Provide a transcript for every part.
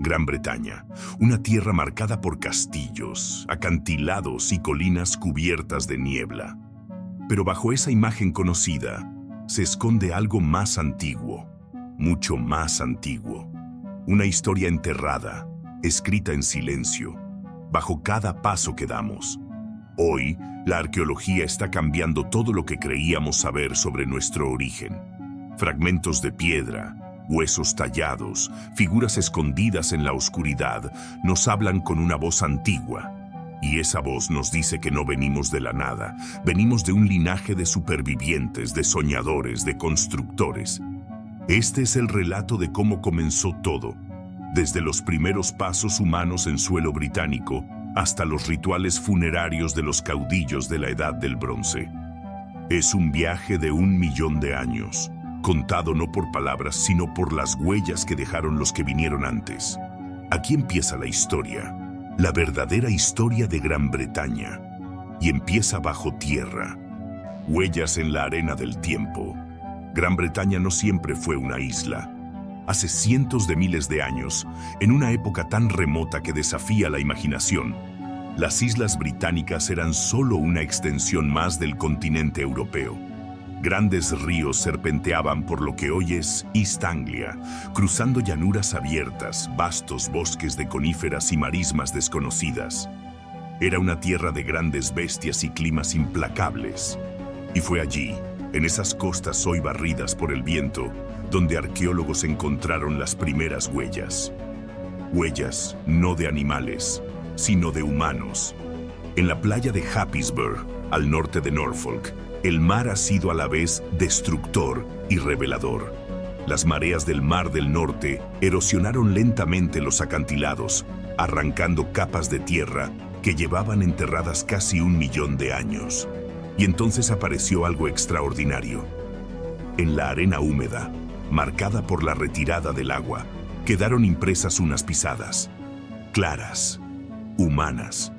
Gran Bretaña, una tierra marcada por castillos, acantilados y colinas cubiertas de niebla. Pero bajo esa imagen conocida se esconde algo más antiguo, mucho más antiguo. Una historia enterrada, escrita en silencio, bajo cada paso que damos. Hoy, la arqueología está cambiando todo lo que creíamos saber sobre nuestro origen. Fragmentos de piedra, huesos tallados, figuras escondidas en la oscuridad, nos hablan con una voz antigua. Y esa voz nos dice que no venimos de la nada, venimos de un linaje de supervivientes, de soñadores, de constructores. Este es el relato de cómo comenzó todo, desde los primeros pasos humanos en suelo británico hasta los rituales funerarios de los caudillos de la Edad del Bronce. Es un viaje de 1 millón de años, contado no por palabras, sino por las huellas que dejaron los que vinieron antes. Aquí empieza la historia, la verdadera historia de Gran Bretaña, y empieza bajo tierra. Huellas en la arena del tiempo. Gran Bretaña no siempre fue una isla. Hace cientos de miles de años, en una época tan remota que desafía la imaginación, las islas británicas eran solo una extensión más del continente europeo. Grandes ríos serpenteaban por lo que hoy es East Anglia, cruzando llanuras abiertas, vastos bosques de coníferas y marismas desconocidas. Era una tierra de grandes bestias y climas implacables. Y fue allí, en esas costas hoy barridas por el viento, donde arqueólogos encontraron las primeras huellas. Huellas no de animales, sino de humanos. En la playa de Happisburgh, al norte de Norfolk, el mar ha sido a la vez destructor y revelador. Las mareas del Mar del Norte erosionaron lentamente los acantilados, arrancando capas de tierra que llevaban enterradas casi 1 millón de años. Y entonces apareció algo extraordinario. En la arena húmeda, marcada por la retirada del agua, quedaron impresas unas pisadas, claras, humanas,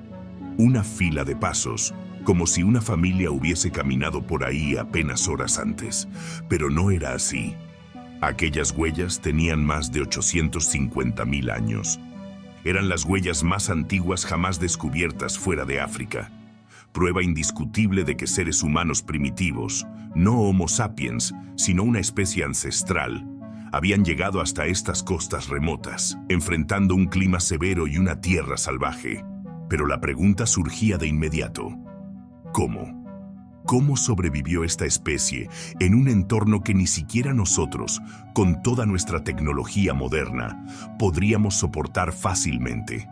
una fila de pasos, como si una familia hubiese caminado por ahí apenas horas antes. Pero no era así. Aquellas huellas tenían más de 850.000 años. Eran las huellas más antiguas jamás descubiertas fuera de África. Prueba indiscutible de que seres humanos primitivos, no Homo sapiens, sino una especie ancestral, habían llegado hasta estas costas remotas, enfrentando un clima severo y una tierra salvaje. Pero la pregunta surgía de inmediato. ¿Cómo? ¿Cómo sobrevivió esta especie en un entorno que ni siquiera nosotros, con toda nuestra tecnología moderna, podríamos soportar fácilmente?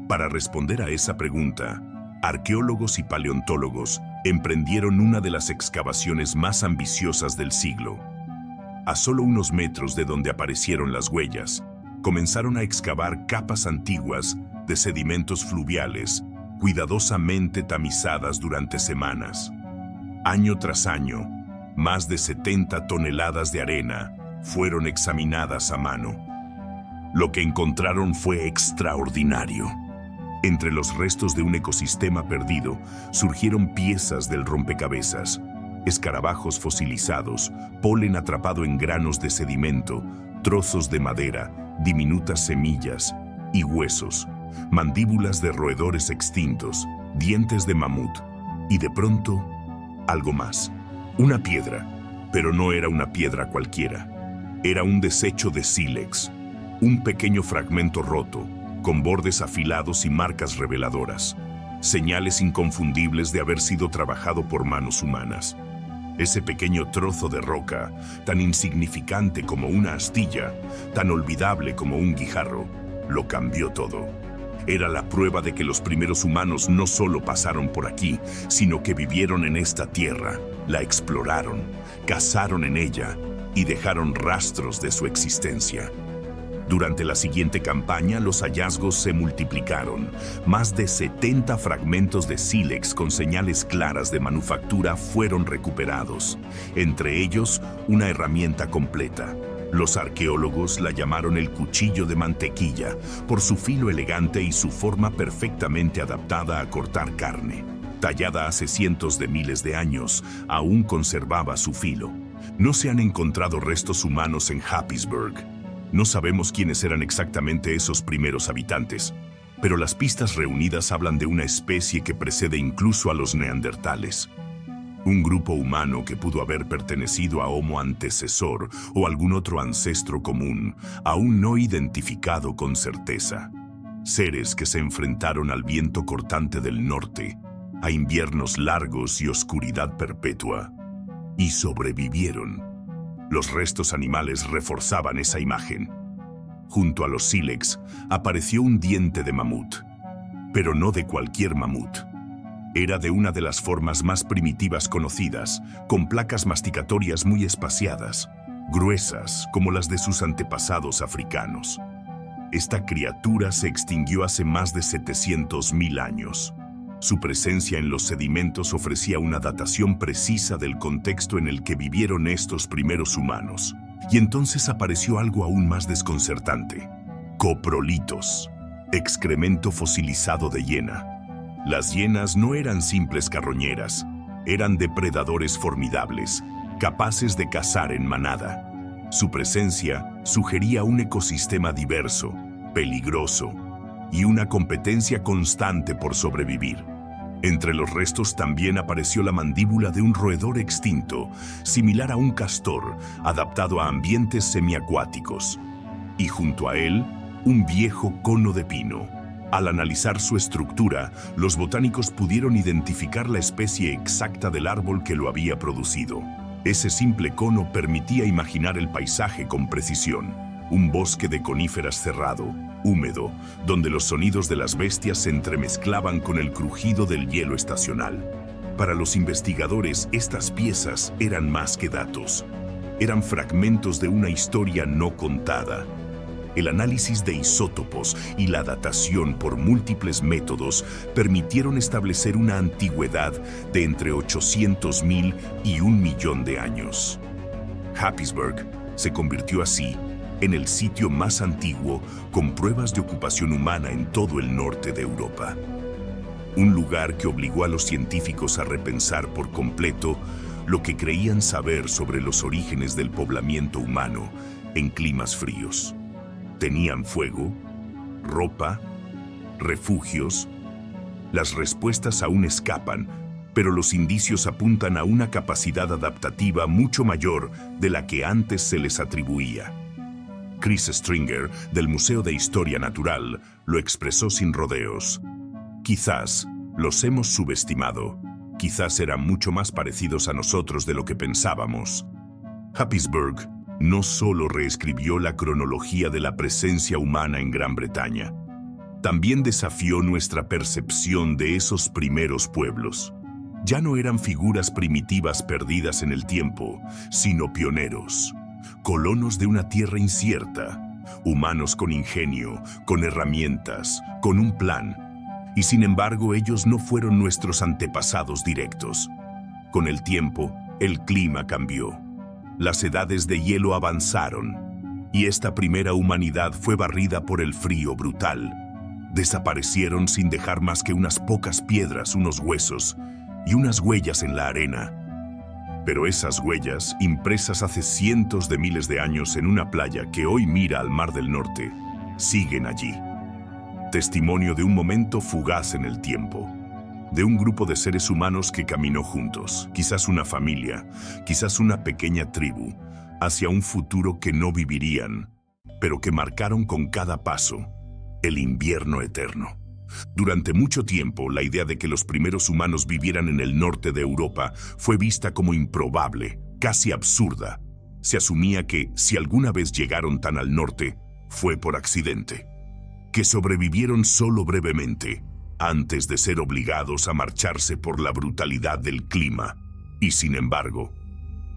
Para responder a esa pregunta, arqueólogos y paleontólogos emprendieron una de las excavaciones más ambiciosas del siglo. A solo unos metros de donde aparecieron las huellas, comenzaron a excavar capas antiguas de sedimentos fluviales, cuidadosamente tamizadas durante semanas. Año tras año, más de 70 toneladas de arena fueron examinadas a mano. Lo que encontraron fue extraordinario. Entre los restos de un ecosistema perdido surgieron piezas del rompecabezas, escarabajos fosilizados, polen atrapado en granos de sedimento, trozos de madera, diminutas semillas y huesos, mandíbulas de roedores extintos, dientes de mamut y de pronto, algo más. Una piedra, pero no era una piedra cualquiera. Era un desecho de sílex, un pequeño fragmento roto, con bordes afilados y marcas reveladoras, señales inconfundibles de haber sido trabajado por manos humanas. Ese pequeño trozo de roca, tan insignificante como una astilla, tan olvidable como un guijarro, lo cambió todo. Era la prueba de que los primeros humanos no solo pasaron por aquí, sino que vivieron en esta tierra, la exploraron, cazaron en ella y dejaron rastros de su existencia. Durante la siguiente campaña, los hallazgos se multiplicaron. Más de 70 fragmentos de sílex con señales claras de manufactura fueron recuperados, entre ellos una herramienta completa. Los arqueólogos la llamaron el cuchillo de mantequilla, por su filo elegante y su forma perfectamente adaptada a cortar carne. Tallada hace cientos de miles de años, aún conservaba su filo. No se han encontrado restos humanos en Happisburgh, No sabemos quiénes eran exactamente esos primeros habitantes, pero las pistas reunidas hablan de una especie que precede incluso a los neandertales. Un grupo humano que pudo haber pertenecido a Homo antecesor o algún otro ancestro común, aún no identificado con certeza. Seres que se enfrentaron al viento cortante del norte, a inviernos largos y oscuridad perpetua, y sobrevivieron. Los restos animales reforzaban esa imagen. Junto a los sílex apareció un diente de mamut, pero no de cualquier mamut. Era de una de las formas más primitivas conocidas, con placas masticatorias muy espaciadas, gruesas como las de sus antepasados africanos. Esta criatura se extinguió hace más de 700.000 años. Su presencia en los sedimentos ofrecía una datación precisa del contexto en el que vivieron estos primeros humanos. Y entonces apareció algo aún más desconcertante: coprolitos, excremento fosilizado de hiena. Las hienas no eran simples carroñeras, eran depredadores formidables, capaces de cazar en manada. Su presencia sugería un ecosistema diverso, peligroso, y una competencia constante por sobrevivir. Entre los restos también apareció la mandíbula de un roedor extinto, similar a un castor, adaptado a ambientes semiacuáticos. Y junto a él, un viejo cono de pino. Al analizar su estructura, los botánicos pudieron identificar la especie exacta del árbol que lo había producido. Ese simple cono permitía imaginar el paisaje con precisión. Un bosque de coníferas cerrado, húmedo, donde los sonidos de las bestias se entremezclaban con el crujido del hielo estacional. Para los investigadores, estas piezas eran más que datos. Eran fragmentos de una historia no contada. El análisis de isótopos y la datación por múltiples métodos permitieron establecer una antigüedad de entre 800.000 y 1.000.000 de años. Happisburgh se convirtió así en el sitio más antiguo con pruebas de ocupación humana en todo el norte de Europa. Un lugar que obligó a los científicos a repensar por completo lo que creían saber sobre los orígenes del poblamiento humano en climas fríos. ¿Tenían fuego? ¿Ropa? ¿Refugios? Las respuestas aún escapan, pero los indicios apuntan a una capacidad adaptativa mucho mayor de la que antes se les atribuía. Chris Stringer, del Museo de Historia Natural, lo expresó sin rodeos. Quizás los hemos subestimado. Quizás eran mucho más parecidos a nosotros de lo que pensábamos. Happisburgh no solo reescribió la cronología de la presencia humana en Gran Bretaña, también desafió nuestra percepción de esos primeros pueblos. Ya no eran figuras primitivas perdidas en el tiempo, sino pioneros, colonos de una tierra incierta, humanos con ingenio, con herramientas, con un plan. Y sin embargo, ellos no fueron nuestros antepasados directos. Con el tiempo, el clima cambió. Las edades de hielo avanzaron, y esta primera humanidad fue barrida por el frío brutal. Desaparecieron sin dejar más que unas pocas piedras, unos huesos y unas huellas en la arena. Pero esas huellas, impresas hace cientos de miles de años en una playa que hoy mira al Mar del Norte, siguen allí. Testimonio de un momento fugaz en el tiempo. De un grupo de seres humanos que caminó juntos, quizás una familia, quizás una pequeña tribu, hacia un futuro que no vivirían, pero que marcaron con cada paso el invierno eterno. Durante mucho tiempo, la idea de que los primeros humanos vivieran en el norte de Europa fue vista como improbable, casi absurda. Se asumía que, si alguna vez llegaron tan al norte, fue por accidente. Que sobrevivieron solo brevemente, antes de ser obligados a marcharse por la brutalidad del clima. Y sin embargo,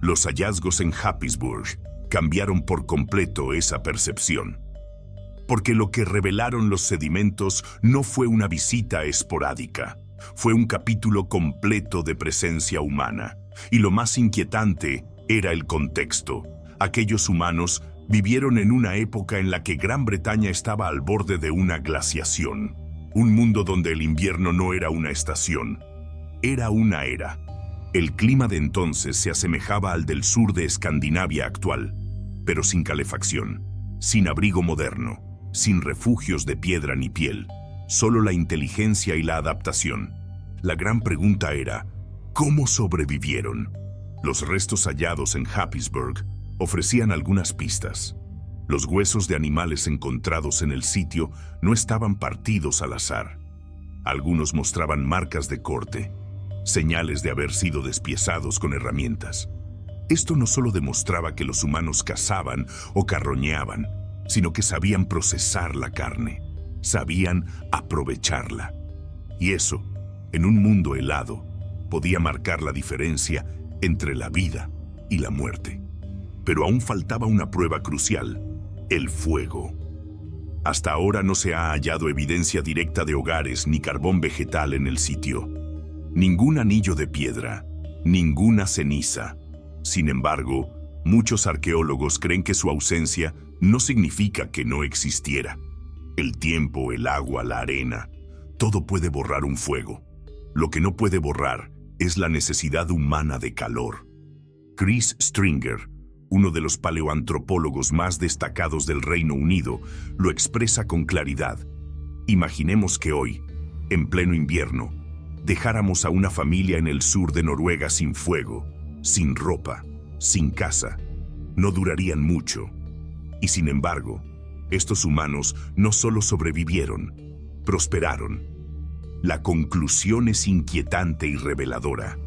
los hallazgos en Happisburgh cambiaron por completo esa percepción. Porque lo que revelaron los sedimentos no fue una visita esporádica, fue un capítulo completo de presencia humana. Y lo más inquietante era el contexto. Aquellos humanos vivieron en una época en la que Gran Bretaña estaba al borde de una glaciación. Un mundo donde el invierno no era una estación, era una era. El clima de entonces se asemejaba al del sur de Escandinavia actual, pero sin calefacción. sin abrigo moderno, sin refugios de piedra ni piel, solo la inteligencia y la adaptación. La gran pregunta era, ¿cómo sobrevivieron? Los restos hallados en Happisburgh ofrecían algunas pistas. Los huesos de animales encontrados en el sitio no estaban partidos al azar. Algunos mostraban marcas de corte, señales de haber sido despiezados con herramientas. Esto no solo demostraba que los humanos cazaban o carroñeaban, sino que sabían procesar la carne, sabían aprovecharla. Y eso, en un mundo helado, podía marcar la diferencia entre la vida y la muerte. Pero aún faltaba una prueba crucial: el fuego. Hasta ahora no se ha hallado evidencia directa de hogares ni carbón vegetal en el sitio. Ningún anillo de piedra, ninguna ceniza. Sin embargo, muchos arqueólogos creen que su ausencia no significa que no existiera. El tiempo, el agua, la arena, todo puede borrar un fuego. Lo que no puede borrar es la necesidad humana de calor. Chris Stringer, uno de los paleoantropólogos más destacados del Reino Unido, lo expresa con claridad. Imaginemos que hoy, en pleno invierno, dejáramos a una familia en el sur de Noruega sin fuego, sin ropa, sin casa. No durarían mucho. Y sin embargo, estos humanos no solo sobrevivieron, prosperaron. La conclusión es inquietante y reveladora.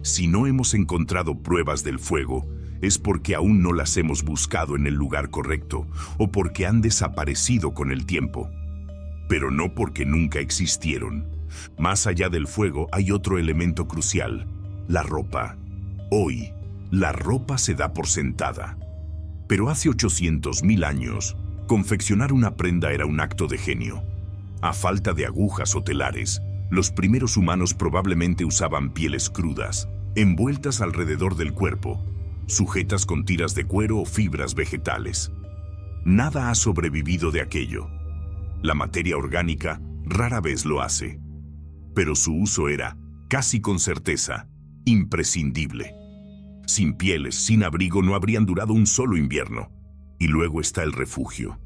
Si no hemos encontrado pruebas del fuego, es porque aún no las hemos buscado en el lugar correcto o porque han desaparecido con el tiempo. Pero no porque nunca existieron. Más allá del fuego hay otro elemento crucial: la ropa. Hoy, la ropa se da por sentada. Pero hace 800.000 años, confeccionar una prenda era un acto de genio. A falta de agujas o telares, los primeros humanos probablemente usaban pieles crudas, envueltas alrededor del cuerpo, sujetas con tiras de cuero o fibras vegetales. Nada ha sobrevivido de aquello. La materia orgánica rara vez lo hace. Pero su uso era, casi con certeza, imprescindible. Sin pieles, sin abrigo, no habrían durado un solo invierno. Y luego está el refugio.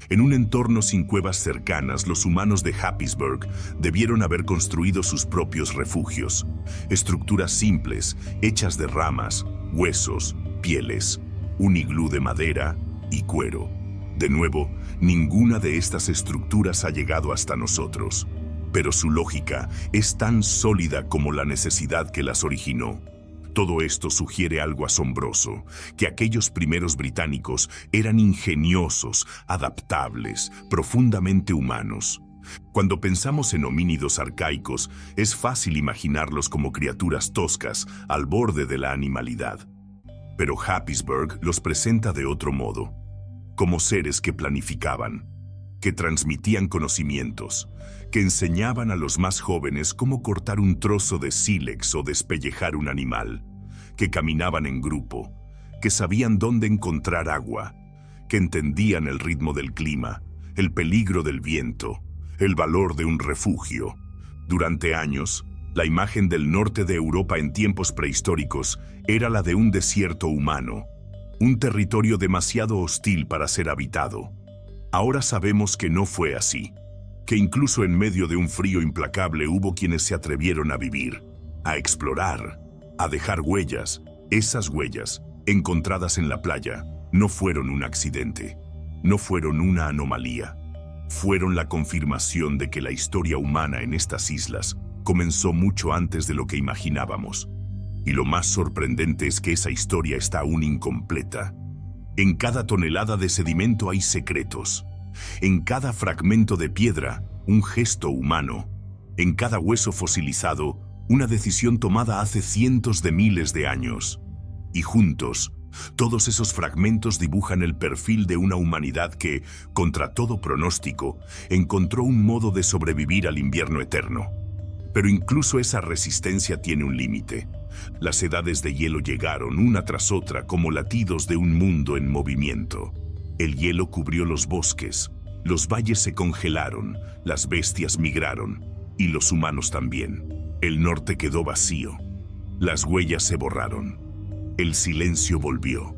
En un entorno sin cuevas cercanas, los humanos de Happisburgh debieron haber construido sus propios refugios. Estructuras simples, hechas de ramas, huesos, pieles, un iglú de madera y cuero. De nuevo, ninguna de estas estructuras ha llegado hasta nosotros. Pero su lógica es tan sólida como la necesidad que las originó. Todo esto sugiere algo asombroso, que aquellos primeros británicos eran ingeniosos, adaptables, profundamente humanos. Cuando pensamos en homínidos arcaicos, es fácil imaginarlos como criaturas toscas, al borde de la animalidad. Pero Happisburgh los presenta de otro modo, como seres que planificaban, que transmitían conocimientos, que enseñaban a los más jóvenes cómo cortar un trozo de sílex o despellejar un animal, que caminaban en grupo, que sabían dónde encontrar agua, que entendían el ritmo del clima, el peligro del viento, el valor de un refugio. Durante años, la imagen del norte de Europa en tiempos prehistóricos era la de un desierto humano, un territorio demasiado hostil para ser habitado. Ahora sabemos que no fue así, que incluso en medio de un frío implacable hubo quienes se atrevieron a vivir, a explorar, a dejar huellas. Esas huellas, encontradas en la playa, no fueron un accidente, no fueron una anomalía. Fueron la confirmación de que la historia humana en estas islas comenzó mucho antes de lo que imaginábamos. Y lo más sorprendente es que esa historia está aún incompleta. En cada tonelada de sedimento hay secretos. En cada fragmento de piedra, un gesto humano. En cada hueso fosilizado, una decisión tomada hace cientos de miles de años. Y juntos, todos esos fragmentos dibujan el perfil de una humanidad que, contra todo pronóstico, encontró un modo de sobrevivir al invierno eterno. Pero incluso esa resistencia tiene un límite. Las edades de hielo llegaron una tras otra como latidos de un mundo en movimiento. El hielo cubrió los bosques, los valles se congelaron, las bestias migraron, y los humanos también. El norte quedó vacío. Las huellas se borraron. El silencio volvió.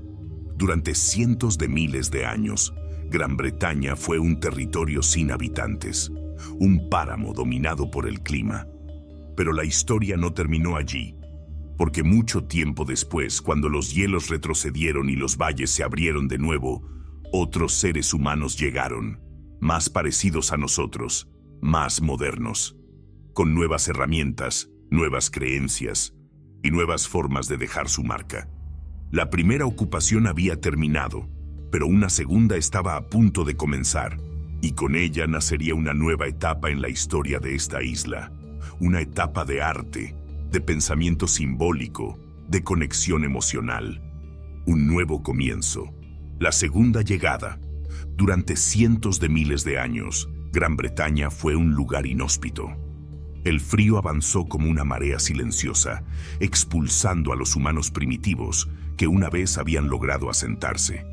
Durante cientos de miles de años, Gran Bretaña fue un territorio sin habitantes, un páramo dominado por el clima. Pero la historia no terminó allí, porque mucho tiempo después, cuando los hielos retrocedieron y los valles se abrieron de nuevo, otros seres humanos llegaron, más parecidos a nosotros, más modernos, con nuevas herramientas, nuevas creencias y nuevas formas de dejar su marca. La primera ocupación había terminado, pero una segunda estaba a punto de comenzar, y con ella nacería una nueva etapa en la historia de esta isla, una etapa de arte, de pensamiento simbólico, de conexión emocional. Un nuevo comienzo. La segunda llegada. Durante cientos de miles de años, Gran Bretaña fue un lugar inhóspito. El frío avanzó como una marea silenciosa, expulsando a los humanos primitivos que una vez habían logrado asentarse.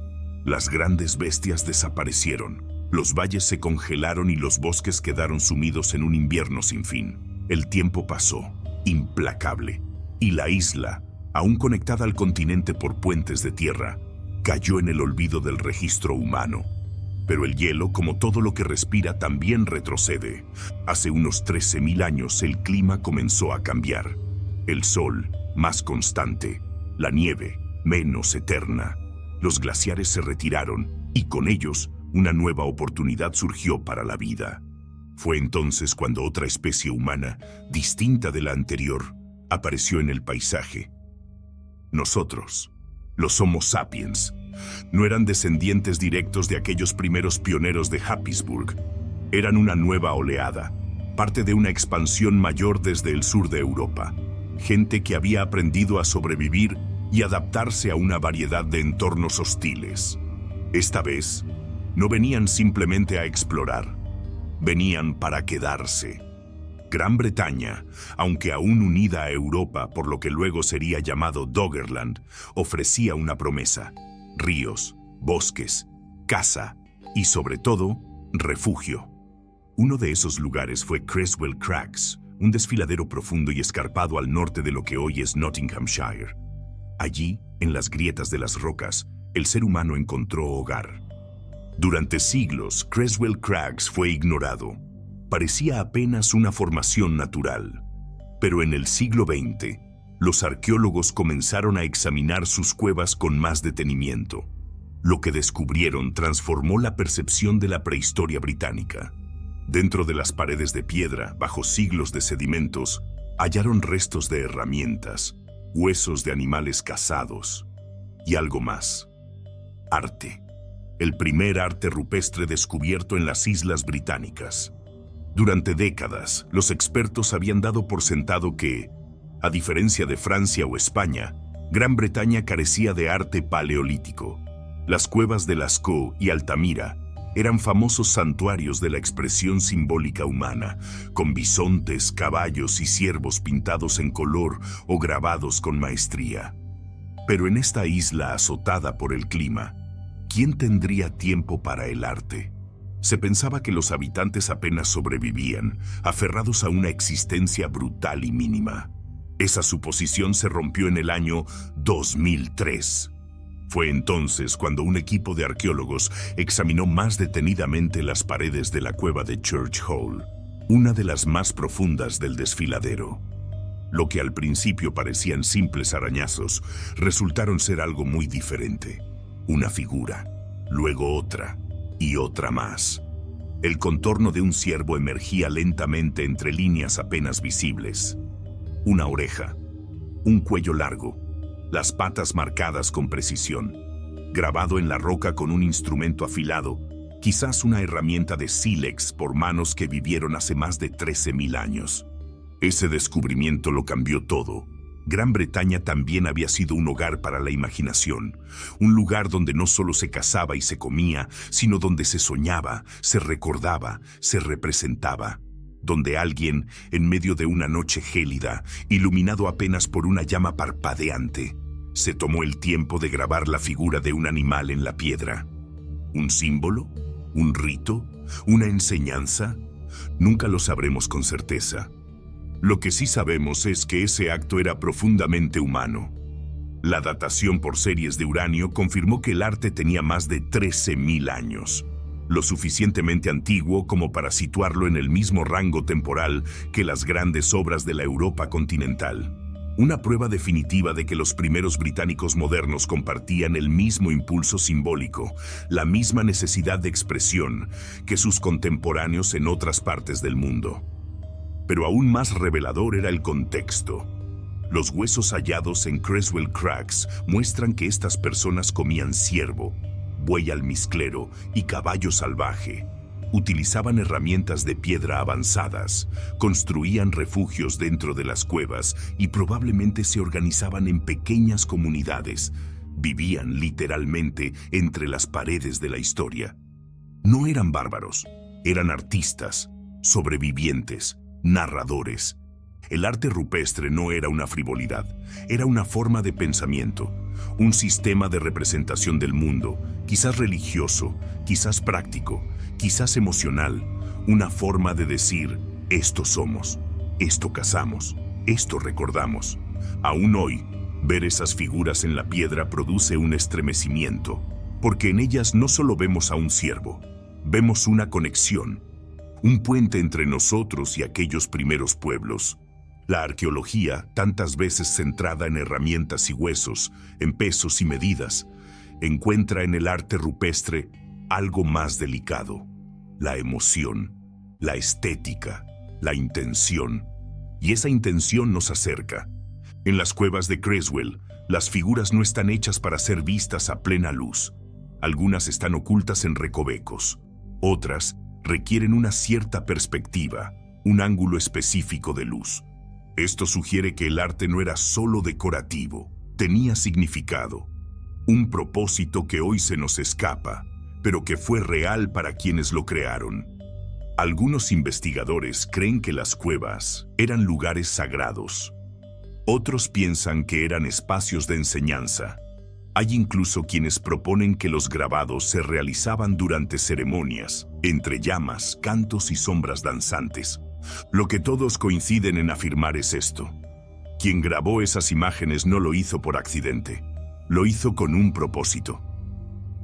Las grandes bestias desaparecieron, los valles se congelaron y los bosques quedaron sumidos en un invierno sin fin. El tiempo pasó, implacable, y la isla, aún conectada al continente por puentes de tierra, cayó en el olvido del registro humano. Pero el hielo, como todo lo que respira, también retrocede. Hace unos 13.000 años el clima comenzó a cambiar. El sol, más constante, la nieve, menos eterna. Los glaciares se retiraron y con ellos una nueva oportunidad surgió para la vida. Fue entonces cuando otra especie humana, distinta de la anterior, apareció en el paisaje. Nosotros, los Homo sapiens, no eran descendientes directos de aquellos primeros pioneros de Happisburg. Eran una nueva oleada, parte de una expansión mayor desde el sur de Europa. Gente que había aprendido a sobrevivir y adaptarse a una variedad de entornos hostiles. Esta vez, no venían simplemente a explorar, venían para quedarse. Gran Bretaña, aunque aún unida a Europa por lo que luego sería llamado Doggerland, ofrecía una promesa: ríos, bosques, casa y, sobre todo, refugio. Uno de esos lugares fue Creswell Craigs, un desfiladero profundo y escarpado al norte de lo que hoy es Nottinghamshire. Allí, en las grietas de las rocas, el ser humano encontró hogar. Durante siglos, Creswell Craigs fue ignorado. Parecía apenas una formación natural. Pero en el siglo XX, los arqueólogos comenzaron a examinar sus cuevas con más detenimiento. Lo que descubrieron transformó la percepción de la prehistoria británica. Dentro de las paredes de piedra, bajo siglos de sedimentos, hallaron restos de herramientas, huesos de animales cazados y algo más: arte. El primer arte rupestre descubierto en las Islas Británicas. Durante décadas, los expertos habían dado por sentado que, a diferencia de Francia o España, Gran Bretaña carecía de arte paleolítico. Las cuevas de Lascaux y Altamira eran famosos santuarios de la expresión simbólica humana, con bisontes, caballos y ciervos pintados en color o grabados con maestría. Pero en esta isla azotada por el clima, ¿quién tendría tiempo para el arte? Se pensaba que los habitantes apenas sobrevivían, aferrados a una existencia brutal y mínima. Esa suposición se rompió en el año 2003. Fue entonces cuando un equipo de arqueólogos examinó más detenidamente las paredes de la cueva de Church Hall, una de las más profundas del desfiladero. Lo que al principio parecían simples arañazos, resultaron ser algo muy diferente. Una figura, luego otra y otra más. El contorno de un ciervo emergía lentamente entre líneas apenas visibles. Una oreja, un cuello largo, las patas marcadas con precisión, grabado en la roca con un instrumento afilado, quizás una herramienta de sílex por manos que vivieron hace más de 13.000 años. Ese descubrimiento lo cambió todo. Gran Bretaña también había sido un hogar para la imaginación, un lugar donde no solo se cazaba y se comía, sino donde se soñaba, se recordaba, se representaba, donde alguien, en medio de una noche gélida, iluminado apenas por una llama parpadeante, se tomó el tiempo de grabar la figura de un animal en la piedra. ¿Un símbolo? ¿Un rito? ¿Una enseñanza? Nunca lo sabremos con certeza. Lo que sí sabemos es que ese acto era profundamente humano. La datación por series de uranio confirmó que el arte tenía más de 13.000 años, lo suficientemente antiguo como para situarlo en el mismo rango temporal que las grandes obras de la Europa continental. Una prueba definitiva de que los primeros británicos modernos compartían el mismo impulso simbólico, la misma necesidad de expresión que sus contemporáneos en otras partes del mundo. Pero aún más revelador era el contexto. Los huesos hallados en Creswell Cracks muestran que estas personas comían ciervo, buey almizclero y caballo salvaje. Utilizaban herramientas de piedra avanzadas, construían refugios dentro de las cuevas y probablemente se organizaban en pequeñas comunidades. Vivían literalmente entre las paredes de la historia. No eran bárbaros, eran artistas, sobrevivientes, narradores. El arte rupestre no era una frivolidad, era una forma de pensamiento, un sistema de representación del mundo, quizás religioso, quizás práctico, quizás emocional, una forma de decir, esto somos, esto cazamos, esto recordamos. Aún hoy, ver esas figuras en la piedra produce un estremecimiento, porque en ellas no solo vemos a un ciervo, vemos una conexión, un puente entre nosotros y aquellos primeros pueblos. La arqueología, tantas veces centrada en herramientas y huesos, en pesos y medidas, encuentra en el arte rupestre algo más delicado: la emoción, la estética, la intención. Y esa intención nos acerca. En las cuevas de Creswell, las figuras no están hechas para ser vistas a plena luz. Algunas están ocultas en recovecos. Otras requieren una cierta perspectiva, un ángulo específico de luz. Esto sugiere que el arte no era solo decorativo, tenía significado, un propósito que hoy se nos escapa, pero que fue real para quienes lo crearon. Algunos investigadores creen que las cuevas eran lugares sagrados. Otros piensan que eran espacios de enseñanza. Hay incluso quienes proponen que los grabados se realizaban durante ceremonias, entre llamas, cantos y sombras danzantes. Lo que todos coinciden en afirmar es esto: quien grabó esas imágenes no lo hizo por accidente, lo hizo con un propósito.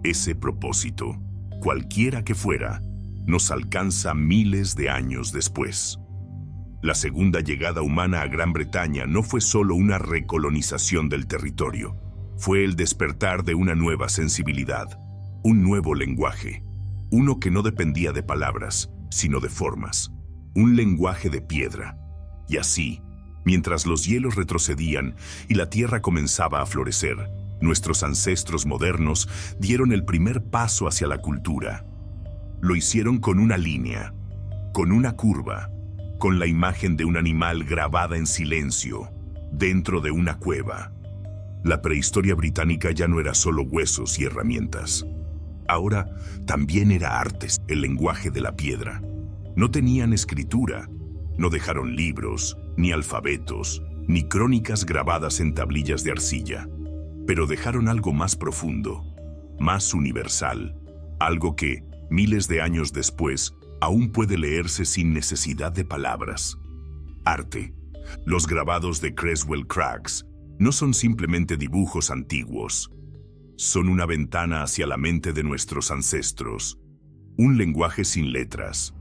Ese propósito, cualquiera que fuera, nos alcanza miles de años después. La segunda llegada humana a Gran Bretaña no fue solo una recolonización del territorio, fue el despertar de una nueva sensibilidad, un nuevo lenguaje, uno que no dependía de palabras, sino de formas. Un lenguaje de piedra. Y así, mientras los hielos retrocedían y la tierra comenzaba a florecer, nuestros ancestros modernos dieron el primer paso hacia la cultura. Lo hicieron con una línea, con una curva, con la imagen de un animal grabada en silencio, dentro de una cueva. La prehistoria británica ya no era solo huesos y herramientas. Ahora también era artes, el lenguaje de la piedra. No tenían escritura, no dejaron libros, ni alfabetos, ni crónicas grabadas en tablillas de arcilla, pero dejaron algo más profundo, más universal, algo que, miles de años después, aún puede leerse sin necesidad de palabras. Arte. Los grabados de Creswell Cracks no son simplemente dibujos antiguos, son una ventana hacia la mente de nuestros ancestros, un lenguaje sin letras,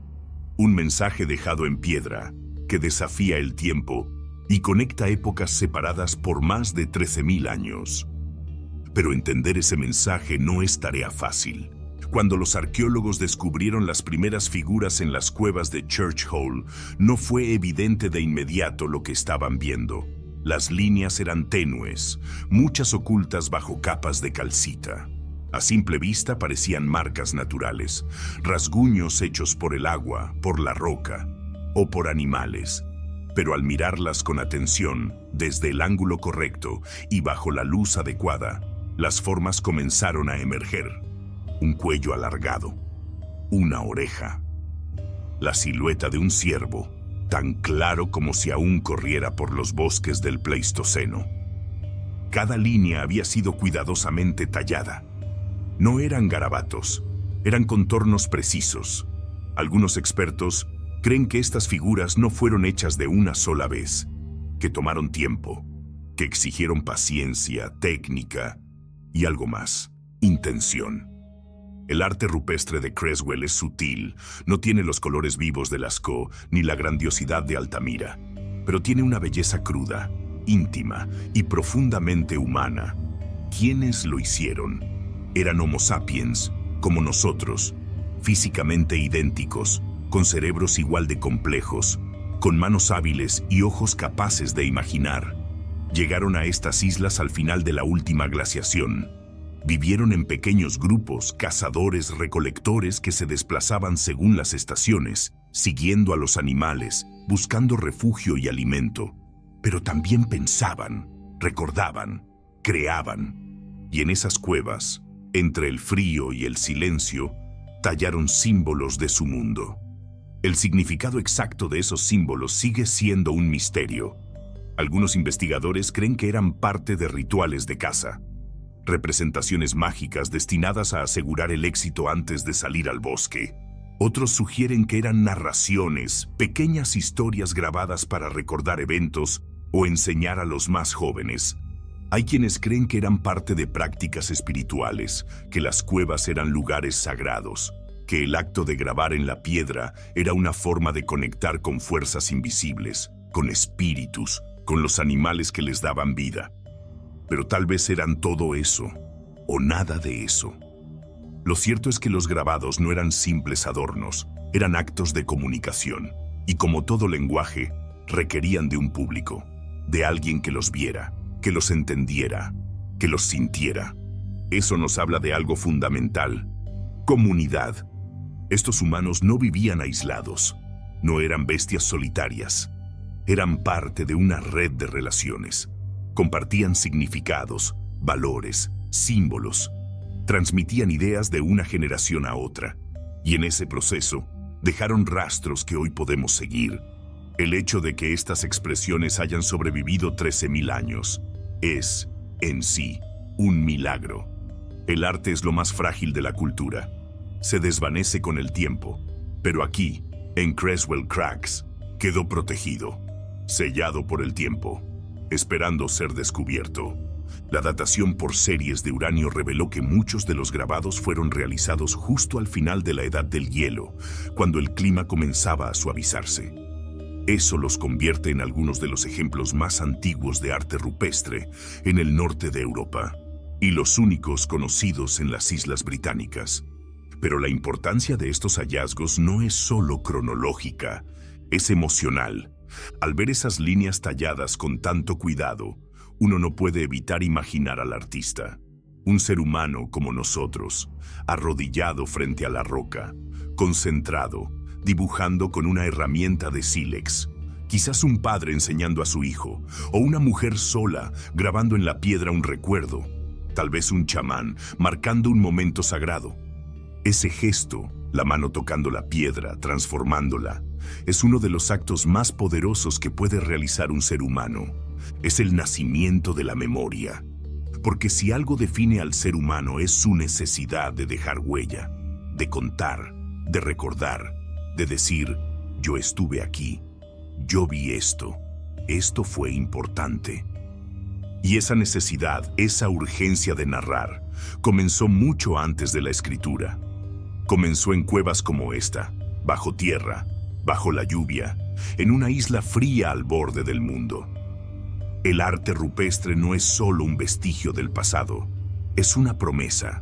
un mensaje dejado en piedra que desafía el tiempo y conecta épocas separadas por más de 13.000 años. Pero entender ese mensaje no es tarea fácil. Cuando los arqueólogos descubrieron las primeras figuras en las cuevas de Church Hall, no fue evidente de inmediato lo que estaban viendo. Las líneas eran tenues, muchas ocultas bajo capas de calcita. A simple vista parecían marcas naturales, rasguños hechos por el agua, por la roca o por animales. Pero al mirarlas con atención, desde el ángulo correcto y bajo la luz adecuada, las formas comenzaron a emerger. Un cuello alargado, una oreja, la silueta de un ciervo, tan claro como si aún corriera por los bosques del Pleistoceno. Cada línea había sido cuidadosamente tallada. No eran garabatos, eran contornos precisos. Algunos expertos creen que estas figuras no fueron hechas de una sola vez, que tomaron tiempo. que exigieron paciencia, técnica y algo más, intención. El arte rupestre de Creswell es sutil, no tiene los colores vivos de Lascaux ni la grandiosidad de Altamira, pero tiene una belleza cruda, íntima y profundamente humana. ¿Quiénes lo hicieron? Eran Homo sapiens, como nosotros, físicamente idénticos, con cerebros igual de complejos, con manos hábiles y ojos capaces de imaginar. Llegaron a estas islas al final de la última glaciación. Vivieron en pequeños grupos, cazadores-recolectores que se desplazaban según las estaciones, siguiendo a los animales, buscando refugio y alimento. Pero también pensaban, recordaban, creaban. Y en esas cuevas, entre el frío y el silencio, tallaron símbolos de su mundo. El significado exacto de esos símbolos sigue siendo un misterio. Algunos investigadores creen que eran parte de rituales de caza, representaciones mágicas destinadas a asegurar el éxito antes de salir al bosque. Otros sugieren que eran narraciones, pequeñas historias grabadas para recordar eventos o enseñar a los más jóvenes. Hay quienes creen que eran parte de prácticas espirituales, que las cuevas eran lugares sagrados, que el acto de grabar en la piedra era una forma de conectar con fuerzas invisibles, con espíritus, con los animales que les daban vida. Pero tal vez eran todo eso, o nada de eso. Lo cierto es que los grabados no eran simples adornos, eran actos de comunicación, y como todo lenguaje, requerían de un público, de alguien que los viera, que los entendiera, que los sintiera. Eso nos habla de algo fundamental: comunidad. Estos humanos no vivían aislados, no eran bestias solitarias, eran parte de una red de relaciones. Compartían significados, valores, símbolos, transmitían ideas de una generación a otra, y en ese proceso dejaron rastros que hoy podemos seguir. El hecho de que estas expresiones hayan sobrevivido 13.000 años es, en sí, un milagro. El arte es lo más frágil de la cultura. Se desvanece con el tiempo, pero aquí, en Creswell Cracks, quedó protegido, sellado por el tiempo, esperando ser descubierto. La datación por series de uranio reveló que muchos de los grabados fueron realizados justo al final de la Edad del Hielo, cuando el clima comenzaba a suavizarse. Eso los convierte en algunos de los ejemplos más antiguos de arte rupestre en el norte de Europa, y los únicos conocidos en las Islas Británicas. Pero la importancia de estos hallazgos no es solo cronológica, es emocional. Al ver esas líneas talladas con tanto cuidado, uno no puede evitar imaginar al artista, un ser humano como nosotros, arrodillado frente a la roca, concentrado, dibujando con una herramienta de sílex. Quizás un padre enseñando a su hijo, o una mujer sola grabando en la piedra un recuerdo, tal vez un chamán marcando un momento sagrado. Ese gesto, la mano tocando la piedra, transformándola, es uno de los actos más poderosos que puede realizar un ser humano. Es el nacimiento de la memoria. Porque si algo define al ser humano es su necesidad de dejar huella, de contar, de recordar, de decir, yo estuve aquí, yo vi esto fue importante. Y esa necesidad, esa urgencia de narrar, comenzó mucho antes de la escritura. Comenzó en cuevas como esta, bajo tierra, bajo la lluvia, en una isla fría al borde del mundo. El arte rupestre no es solo un vestigio del pasado, es una promesa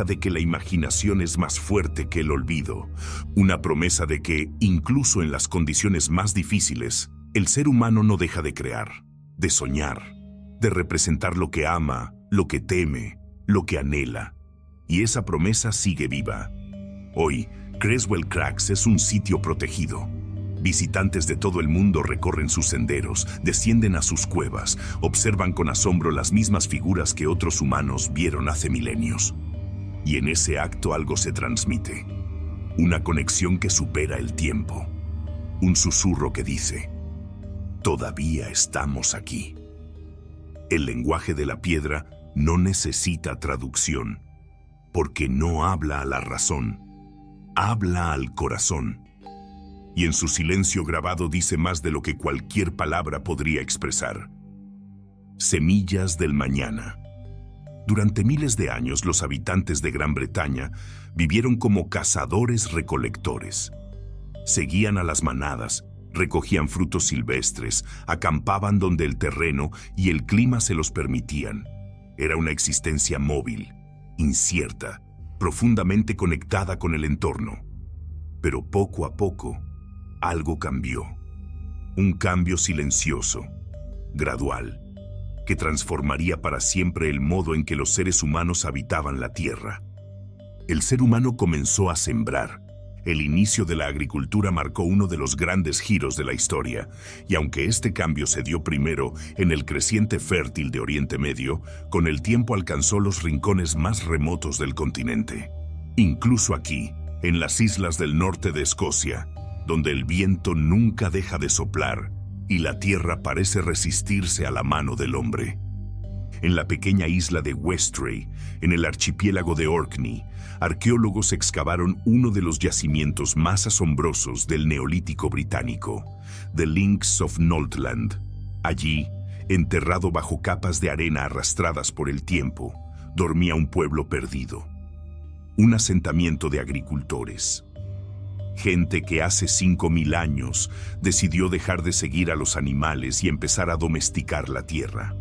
de que la imaginación es más fuerte que el olvido, una promesa de que, incluso en las condiciones más difíciles, el ser humano no deja de crear, de soñar, de representar lo que ama, lo que teme, lo que anhela. Y esa promesa sigue viva. Hoy, Creswell Cracks es un sitio protegido. Visitantes de todo el mundo recorren sus senderos, descienden a sus cuevas, observan con asombro las mismas figuras que otros humanos vieron hace milenios. Y en ese acto algo se transmite. Una conexión que supera el tiempo. Un susurro que dice, todavía estamos aquí. El lenguaje de la piedra no necesita traducción, porque no habla a la razón, habla al corazón. Y en su silencio grabado dice más de lo que cualquier palabra podría expresar. Semillas del mañana. Durante miles de años, los habitantes de Gran Bretaña vivieron como cazadores-recolectores. Seguían a las manadas, recogían frutos silvestres, acampaban donde el terreno y el clima se los permitían. Era una existencia móvil, incierta, profundamente conectada con el entorno. Pero poco a poco, algo cambió. Un cambio silencioso, gradual, que transformaría para siempre el modo en que los seres humanos habitaban la tierra. El ser humano comenzó a sembrar. El inicio de la agricultura marcó uno de los grandes giros de la historia, y aunque este cambio se dio primero en el creciente fértil de Oriente Medio, con el tiempo alcanzó los rincones más remotos del continente. Incluso aquí, en las islas del norte de Escocia, donde el viento nunca deja de soplar y la tierra parece resistirse a la mano del hombre. En la pequeña isla de Westray, en el archipiélago de Orkney, arqueólogos excavaron uno de los yacimientos más asombrosos del Neolítico británico, The Links of Noltland. Allí, enterrado bajo capas de arena arrastradas por el tiempo, dormía un pueblo perdido. Un asentamiento de agricultores. Gente que hace 5000 años decidió dejar de seguir a los animales y empezar a domesticar la tierra.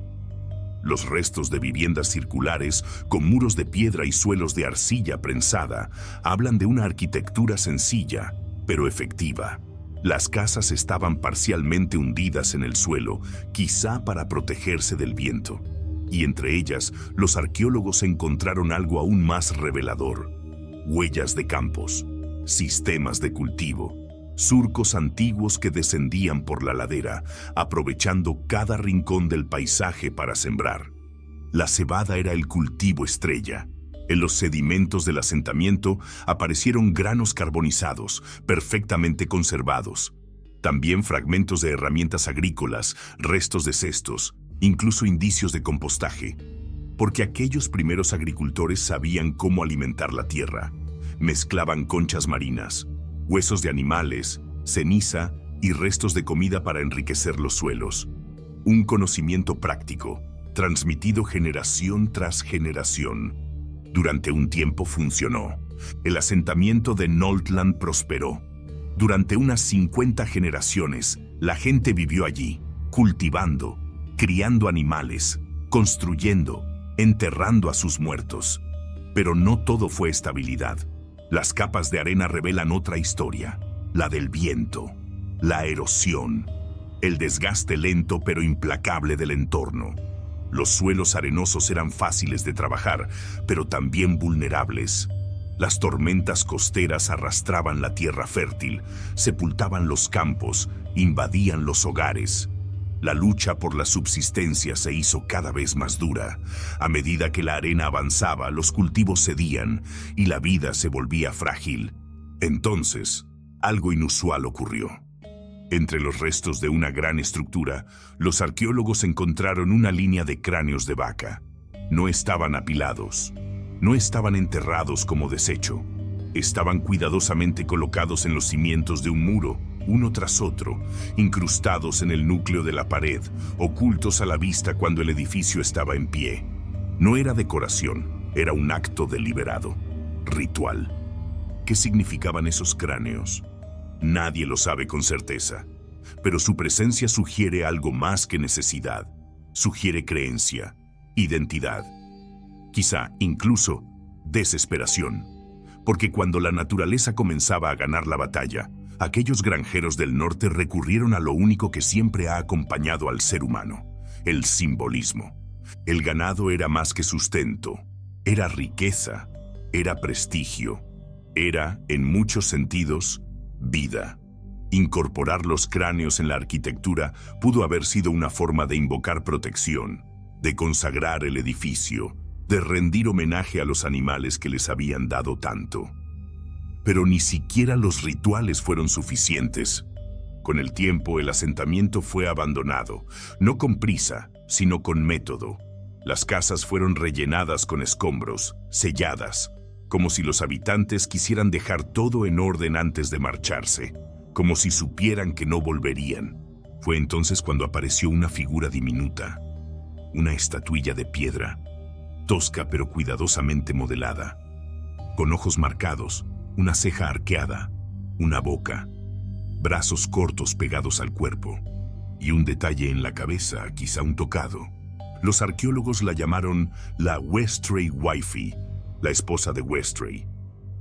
Los restos de viviendas circulares, con muros de piedra y suelos de arcilla prensada, hablan de una arquitectura sencilla, pero efectiva. Las casas estaban parcialmente hundidas en el suelo, quizá para protegerse del viento. Y entre ellas, los arqueólogos encontraron algo aún más revelador: huellas de campos, sistemas de cultivo, surcos antiguos que descendían por la ladera, aprovechando cada rincón del paisaje para sembrar. La cebada era el cultivo estrella. En los sedimentos del asentamiento aparecieron granos carbonizados, perfectamente conservados. También fragmentos de herramientas agrícolas, restos de cestos, incluso indicios de compostaje. Porque aquellos primeros agricultores sabían cómo alimentar la tierra. Mezclaban conchas marinas, huesos de animales, ceniza y restos de comida para enriquecer los suelos. Un conocimiento práctico, transmitido generación tras generación. Durante un tiempo funcionó. El asentamiento de Noltland prosperó. Durante unas 50 generaciones, la gente vivió allí, cultivando, criando animales, construyendo, enterrando a sus muertos. Pero no todo fue estabilidad. Las capas de arena revelan otra historia, la del viento, la erosión, el desgaste lento pero implacable del entorno. Los suelos arenosos eran fáciles de trabajar, pero también vulnerables. Las tormentas costeras arrastraban la tierra fértil, sepultaban los campos, invadían los hogares. La lucha por la subsistencia se hizo cada vez más dura. A medida que la arena avanzaba, los cultivos cedían y la vida se volvía frágil. Entonces, algo inusual ocurrió. Entre los restos de una gran estructura, los arqueólogos encontraron una línea de cráneos de vaca. No estaban apilados, no estaban enterrados como desecho. Estaban cuidadosamente colocados en los cimientos de un muro, uno tras otro, incrustados en el núcleo de la pared, ocultos a la vista cuando el edificio estaba en pie. No era decoración, era un acto deliberado, ritual. ¿Qué significaban esos cráneos? Nadie lo sabe con certeza, pero su presencia sugiere algo más que necesidad. Sugiere creencia, identidad, quizá incluso desesperación. Porque cuando la naturaleza comenzaba a ganar la batalla, aquellos granjeros del norte recurrieron a lo único que siempre ha acompañado al ser humano: el simbolismo. El ganado era más que sustento, era riqueza, era prestigio, era, en muchos sentidos, vida. Incorporar los cráneos en la arquitectura pudo haber sido una forma de invocar protección, de consagrar el edificio, de rendir homenaje a los animales que les habían dado tanto. Pero ni siquiera los rituales fueron suficientes. Con el tiempo, el asentamiento fue abandonado, no con prisa, sino con método. Las casas fueron rellenadas con escombros, selladas, como si los habitantes quisieran dejar todo en orden antes de marcharse, como si supieran que no volverían. Fue entonces cuando apareció una figura diminuta, una estatuilla de piedra, tosca pero cuidadosamente modelada, con ojos marcados, una ceja arqueada, una boca, brazos cortos pegados al cuerpo y un detalle en la cabeza, quizá un tocado. Los arqueólogos la llamaron la Westray Wifey, la esposa de Westray.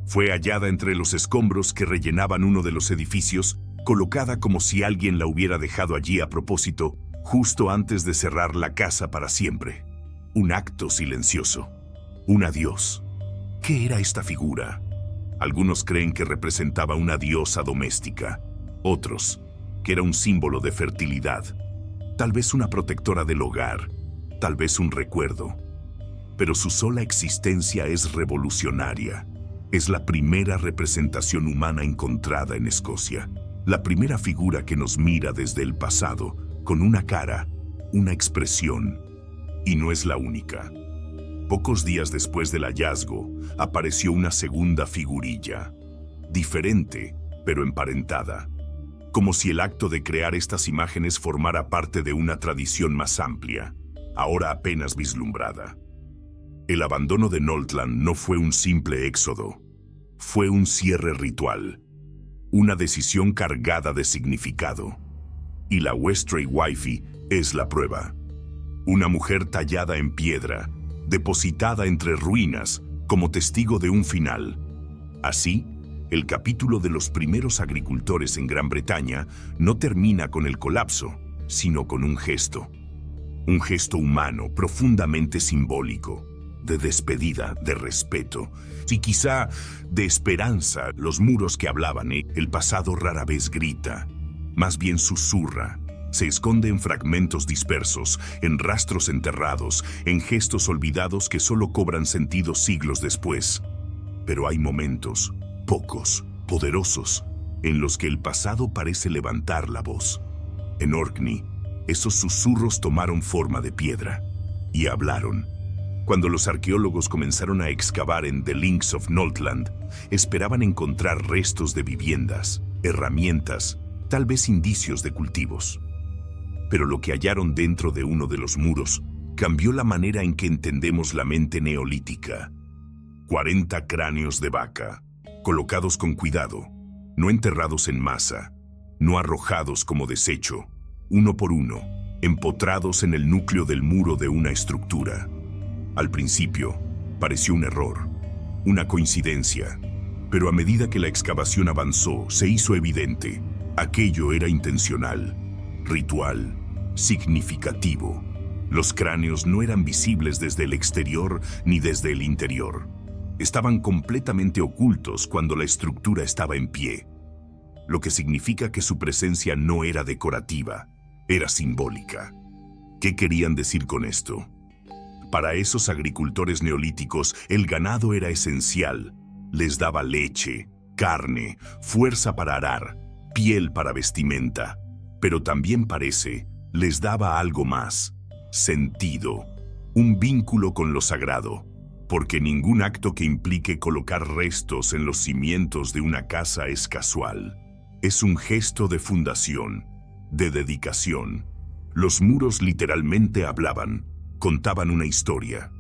Fue hallada entre los escombros que rellenaban uno de los edificios, colocada como si alguien la hubiera dejado allí a propósito, justo antes de cerrar la casa para siempre. Un acto silencioso. Un adiós. ¿Qué era esta figura? Algunos creen que representaba una diosa doméstica. Otros, que era un símbolo de fertilidad. Tal vez una protectora del hogar. Tal vez un recuerdo. Pero su sola existencia es revolucionaria. Es la primera representación humana encontrada en Escocia. La primera figura que nos mira desde el pasado, con una cara, una expresión. Y no es la única. Pocos días después del hallazgo, apareció una segunda figurilla. Diferente, pero emparentada. Como si el acto de crear estas imágenes formara parte de una tradición más amplia, ahora apenas vislumbrada. El abandono de Noltland no fue un simple éxodo. Fue un cierre ritual. Una decisión cargada de significado. Y la Westray Wifey es la prueba. Una mujer tallada en piedra, depositada entre ruinas, como testigo de un final. Así, el capítulo de los primeros agricultores en Gran Bretaña no termina con el colapso, sino con un gesto. Un gesto humano profundamente simbólico, de despedida, de respeto y quizá de esperanza. Los muros que hablaban, el pasado rara vez grita, más bien susurra. Se esconde en fragmentos dispersos, en rastros enterrados, en gestos olvidados que solo cobran sentido siglos después. Pero hay momentos, pocos, poderosos, en los que el pasado parece levantar la voz. En Orkney, esos susurros tomaron forma de piedra y hablaron. Cuando los arqueólogos comenzaron a excavar en The Links of Noltland, esperaban encontrar restos de viviendas, herramientas, tal vez indicios de cultivos. Pero lo que hallaron dentro de uno de los muros cambió la manera en que entendemos la mente neolítica. 40 cráneos de vaca, colocados con cuidado, no enterrados en masa, no arrojados como desecho, uno por uno, empotrados en el núcleo del muro de una estructura. Al principio, pareció un error, una coincidencia, pero a medida que la excavación avanzó, se hizo evidente. Aquello era intencional, ritual, significativo. Los cráneos no eran visibles desde el exterior ni desde el interior. Estaban completamente ocultos cuando la estructura estaba en pie, lo que significa que su presencia no era decorativa, era simbólica. ¿Qué querían decir con esto? Para esos agricultores neolíticos, el ganado era esencial. Les daba leche, carne, fuerza para arar, piel para vestimenta. Pero también parece, les daba algo más, sentido, un vínculo con lo sagrado, porque ningún acto que implique colocar restos en los cimientos de una casa es casual. Es un gesto de fundación, de dedicación. Los muros literalmente hablaban, contaban una historia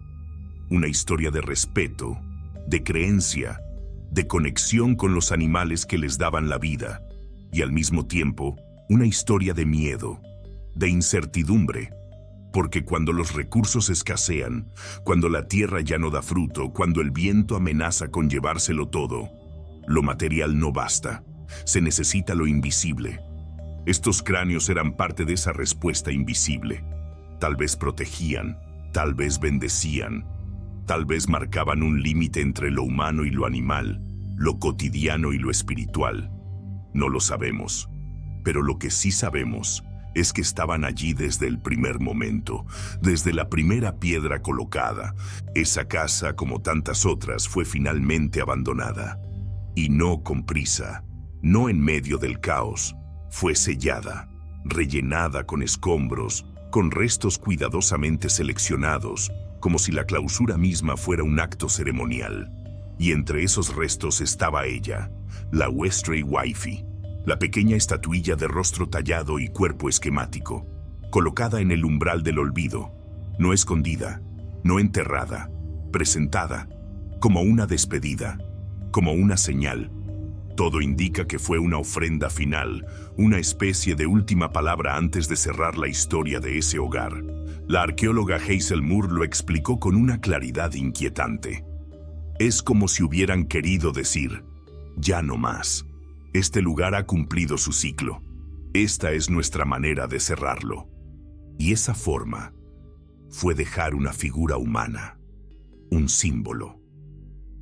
de respeto, de creencia, de conexión con los animales que les daban la vida, y al mismo tiempo, una historia de miedo, de incertidumbre, porque cuando los recursos escasean, cuando la tierra ya no da fruto, cuando el viento amenaza con llevárselo todo, lo material no basta, se necesita lo invisible. Estos cráneos eran parte de esa respuesta invisible. Tal vez protegían, tal vez bendecían, tal vez marcaban un límite entre lo humano y lo animal, lo cotidiano y lo espiritual. No lo sabemos, pero lo que sí sabemos es que estaban allí desde el primer momento, desde la primera piedra colocada. Esa casa, como tantas otras, fue finalmente abandonada. Y no con prisa, no en medio del caos, fue sellada, rellenada con escombros, con restos cuidadosamente seleccionados, como si la clausura misma fuera un acto ceremonial. Y entre esos restos estaba ella, la Westray Wifey, la pequeña estatuilla de rostro tallado y cuerpo esquemático, colocada en el umbral del olvido, no escondida, no enterrada, presentada, como una despedida, como una señal. Todo indica que fue una ofrenda final, una especie de última palabra antes de cerrar la historia de ese hogar. La arqueóloga Hazel Moore lo explicó con una claridad inquietante. Es como si hubieran querido decir, ya no más. Este lugar ha cumplido su ciclo. Esta es nuestra manera de cerrarlo. Y esa forma fue dejar una figura humana, un símbolo.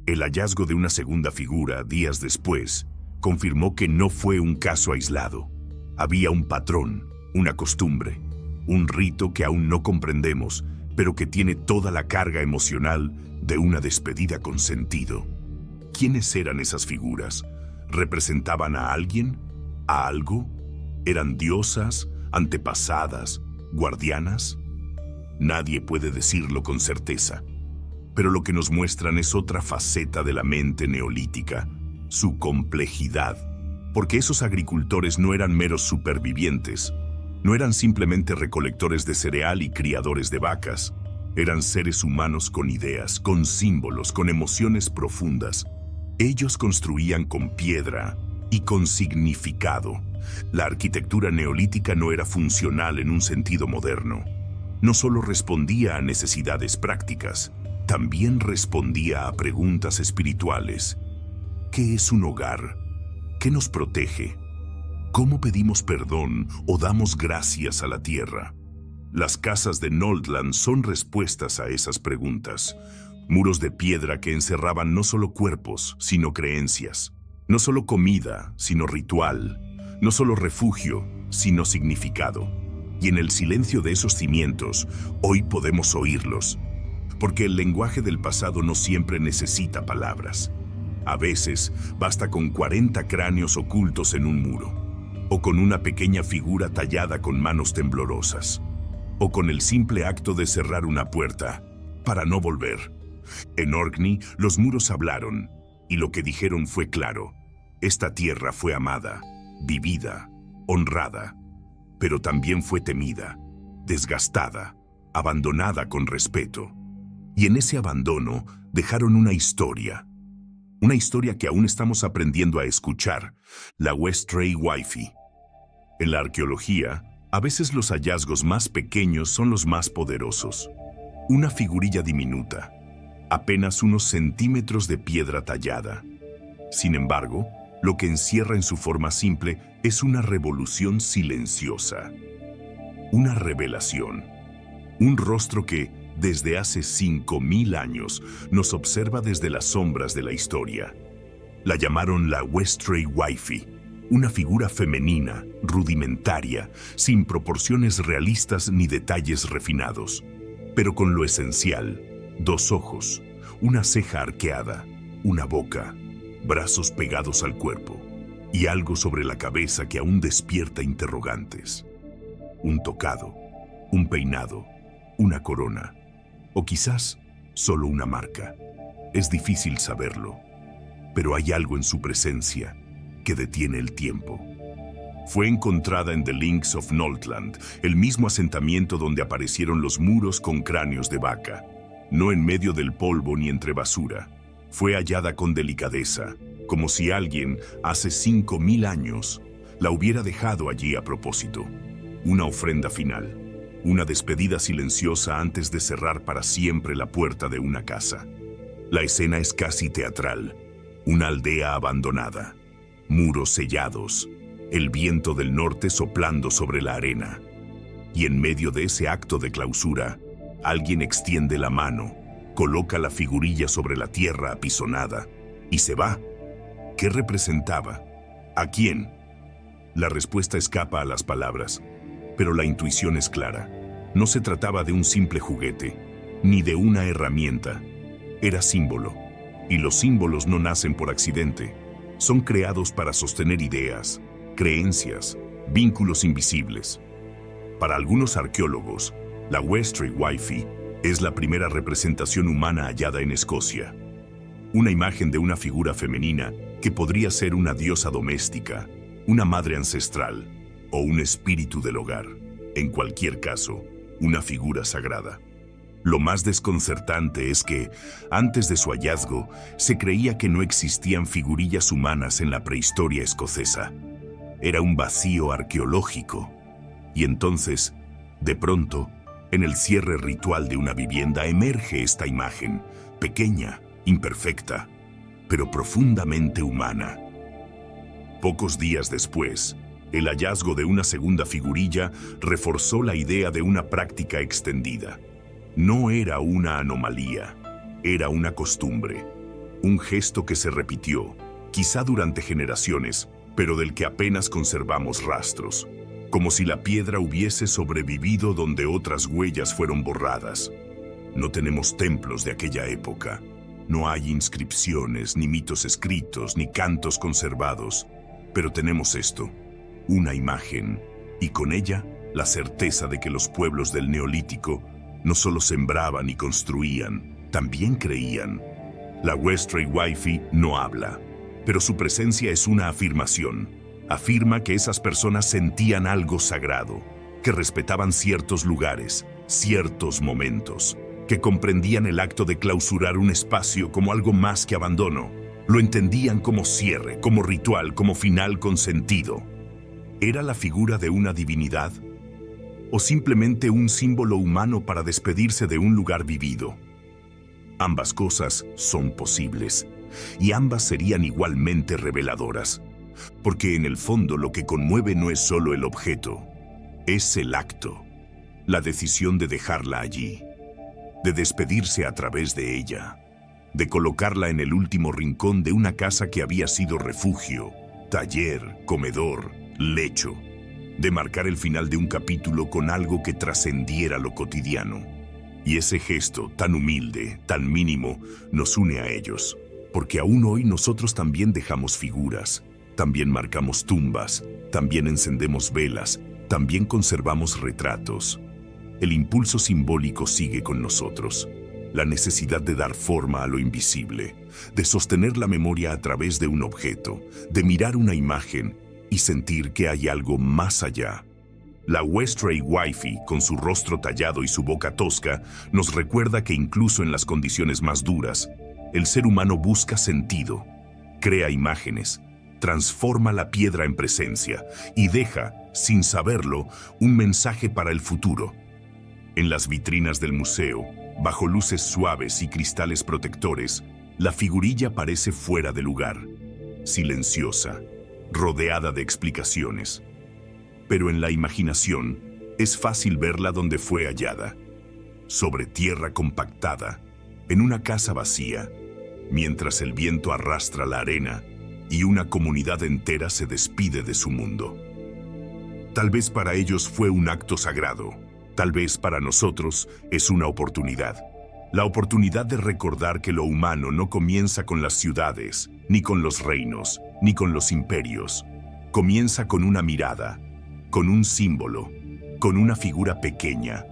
El hallazgo de una segunda figura, días después, confirmó que no fue un caso aislado. Había un patrón, una costumbre, un rito que aún no comprendemos, pero que tiene toda la carga emocional de una despedida con sentido. ¿Quiénes eran esas figuras? ¿Representaban a alguien? ¿A algo? ¿Eran diosas, antepasadas, guardianas? Nadie puede decirlo con certeza. Pero lo que nos muestran es otra faceta de la mente neolítica, su complejidad. Porque esos agricultores no eran meros supervivientes, no eran simplemente recolectores de cereal y criadores de vacas. Eran seres humanos con ideas, con símbolos, con emociones profundas. Ellos construían con piedra y con significado. La arquitectura neolítica no era funcional en un sentido moderno. No solo respondía a necesidades prácticas, también respondía a preguntas espirituales. ¿Qué es un hogar? ¿Qué nos protege? ¿Cómo pedimos perdón o damos gracias a la tierra? Las casas de Nordland son respuestas a esas preguntas. Muros de piedra que encerraban no solo cuerpos, sino creencias. No solo comida, sino ritual. No solo refugio, sino significado. Y en el silencio de esos cimientos, hoy podemos oírlos. Porque el lenguaje del pasado no siempre necesita palabras. A veces basta con 40 cráneos ocultos en un muro, o con una pequeña figura tallada con manos temblorosas, o con el simple acto de cerrar una puerta para no volver. En Orkney los muros hablaron, y lo que dijeron fue claro. Esta tierra fue amada, vivida, honrada, pero también fue temida, desgastada, abandonada con respeto. Y en ese abandono dejaron una historia que aún estamos aprendiendo a escuchar, la Westray Wifey. En la arqueología, a veces los hallazgos más pequeños son los más poderosos. Una figurilla diminuta, apenas unos centímetros de piedra tallada. Sin embargo, lo que encierra en su forma simple es una revolución silenciosa. Una revelación. Un rostro que, desde hace 5000 años, nos observa desde las sombras de la historia. La llamaron la Westray Wifey, una figura femenina, rudimentaria, sin proporciones realistas ni detalles refinados, pero con lo esencial: 2 ojos, una ceja arqueada, una boca, brazos pegados al cuerpo, y algo sobre la cabeza que aún despierta interrogantes. Un tocado, un peinado, una corona, o quizás solo una marca. Es difícil saberlo, pero hay algo en su presencia que detiene el tiempo. Fue encontrada en The Links of Nordland, el mismo asentamiento donde aparecieron los muros con cráneos de vaca. No en medio del polvo ni entre basura. Fue hallada con delicadeza, como si alguien, hace 5000 años, la hubiera dejado allí a propósito. Una ofrenda final. Una despedida silenciosa antes de cerrar para siempre la puerta de una casa. La escena es casi teatral. Una aldea abandonada. Muros sellados. El viento del norte soplando sobre la arena. Y en medio de ese acto de clausura, alguien extiende la mano, coloca la figurilla sobre la tierra apisonada y se va. ¿Qué representaba? ¿A quién? La respuesta escapa a las palabras, pero la intuición es clara. No se trataba de un simple juguete, ni de una herramienta. Era símbolo, y los símbolos no nacen por accidente. Son creados para sostener ideas, creencias, vínculos invisibles. Para algunos arqueólogos, la Westray Wifey es la primera representación humana hallada en Escocia. Una imagen de una figura femenina que podría ser una diosa doméstica, una madre ancestral o un espíritu del hogar. En cualquier caso, una figura sagrada. Lo más desconcertante es que, antes de su hallazgo, se creía que no existían figurillas humanas en la prehistoria escocesa. Era un vacío arqueológico. Y entonces, de pronto, en el cierre ritual de una vivienda emerge esta imagen, pequeña, imperfecta, pero profundamente humana. Pocos días después, el hallazgo de una segunda figurilla reforzó la idea de una práctica extendida. No era una anomalía, era una costumbre, un gesto que se repitió, quizá durante generaciones, pero del que apenas conservamos rastros, como si la piedra hubiese sobrevivido donde otras huellas fueron borradas. No tenemos templos de aquella época, no hay inscripciones, ni mitos escritos, ni cantos conservados, pero tenemos esto, una imagen, y con ella la certeza de que los pueblos del Neolítico no solo sembraban y construían, también creían. La Westray Wifi no habla, pero su presencia es una afirmación. Afirma que esas personas sentían algo sagrado, que respetaban ciertos lugares, ciertos momentos, que comprendían el acto de clausurar un espacio como algo más que abandono. Lo entendían como cierre, como ritual, como final con sentido. ¿Era la figura de una divinidad? ¿O simplemente un símbolo humano para despedirse de un lugar vivido? Ambas cosas son posibles, y ambas serían igualmente reveladoras, porque en el fondo lo que conmueve no es solo el objeto, es el acto, la decisión de dejarla allí, de despedirse a través de ella, de colocarla en el último rincón de una casa que había sido refugio, taller, comedor, lecho, de marcar el final de un capítulo con algo que trascendiera lo cotidiano. Y ese gesto tan humilde, tan mínimo, nos une a ellos, porque aún hoy nosotros también dejamos figuras, también marcamos tumbas, también encendemos velas, también conservamos retratos. El impulso simbólico sigue con nosotros, la necesidad de dar forma a lo invisible, de sostener la memoria a través de un objeto, de mirar una imagen y sentir que hay algo más allá. La Westray Wifi, con su rostro tallado y su boca tosca, nos recuerda que incluso en las condiciones más duras, el ser humano busca sentido, crea imágenes, transforma la piedra en presencia y deja, sin saberlo, un mensaje para el futuro. En las vitrinas del museo, bajo luces suaves y cristales protectores, la figurilla parece fuera de lugar, silenciosa, rodeada de explicaciones. Pero en la imaginación es fácil verla donde fue hallada, sobre tierra compactada, en una casa vacía, mientras el viento arrastra la arena y una comunidad entera se despide de su mundo. Tal vez para ellos fue un acto sagrado, tal vez para nosotros es una oportunidad. La oportunidad de recordar que lo humano no comienza con las ciudades, ni con los reinos, ni con los imperios. Comienza con una mirada, con un símbolo, con una figura pequeña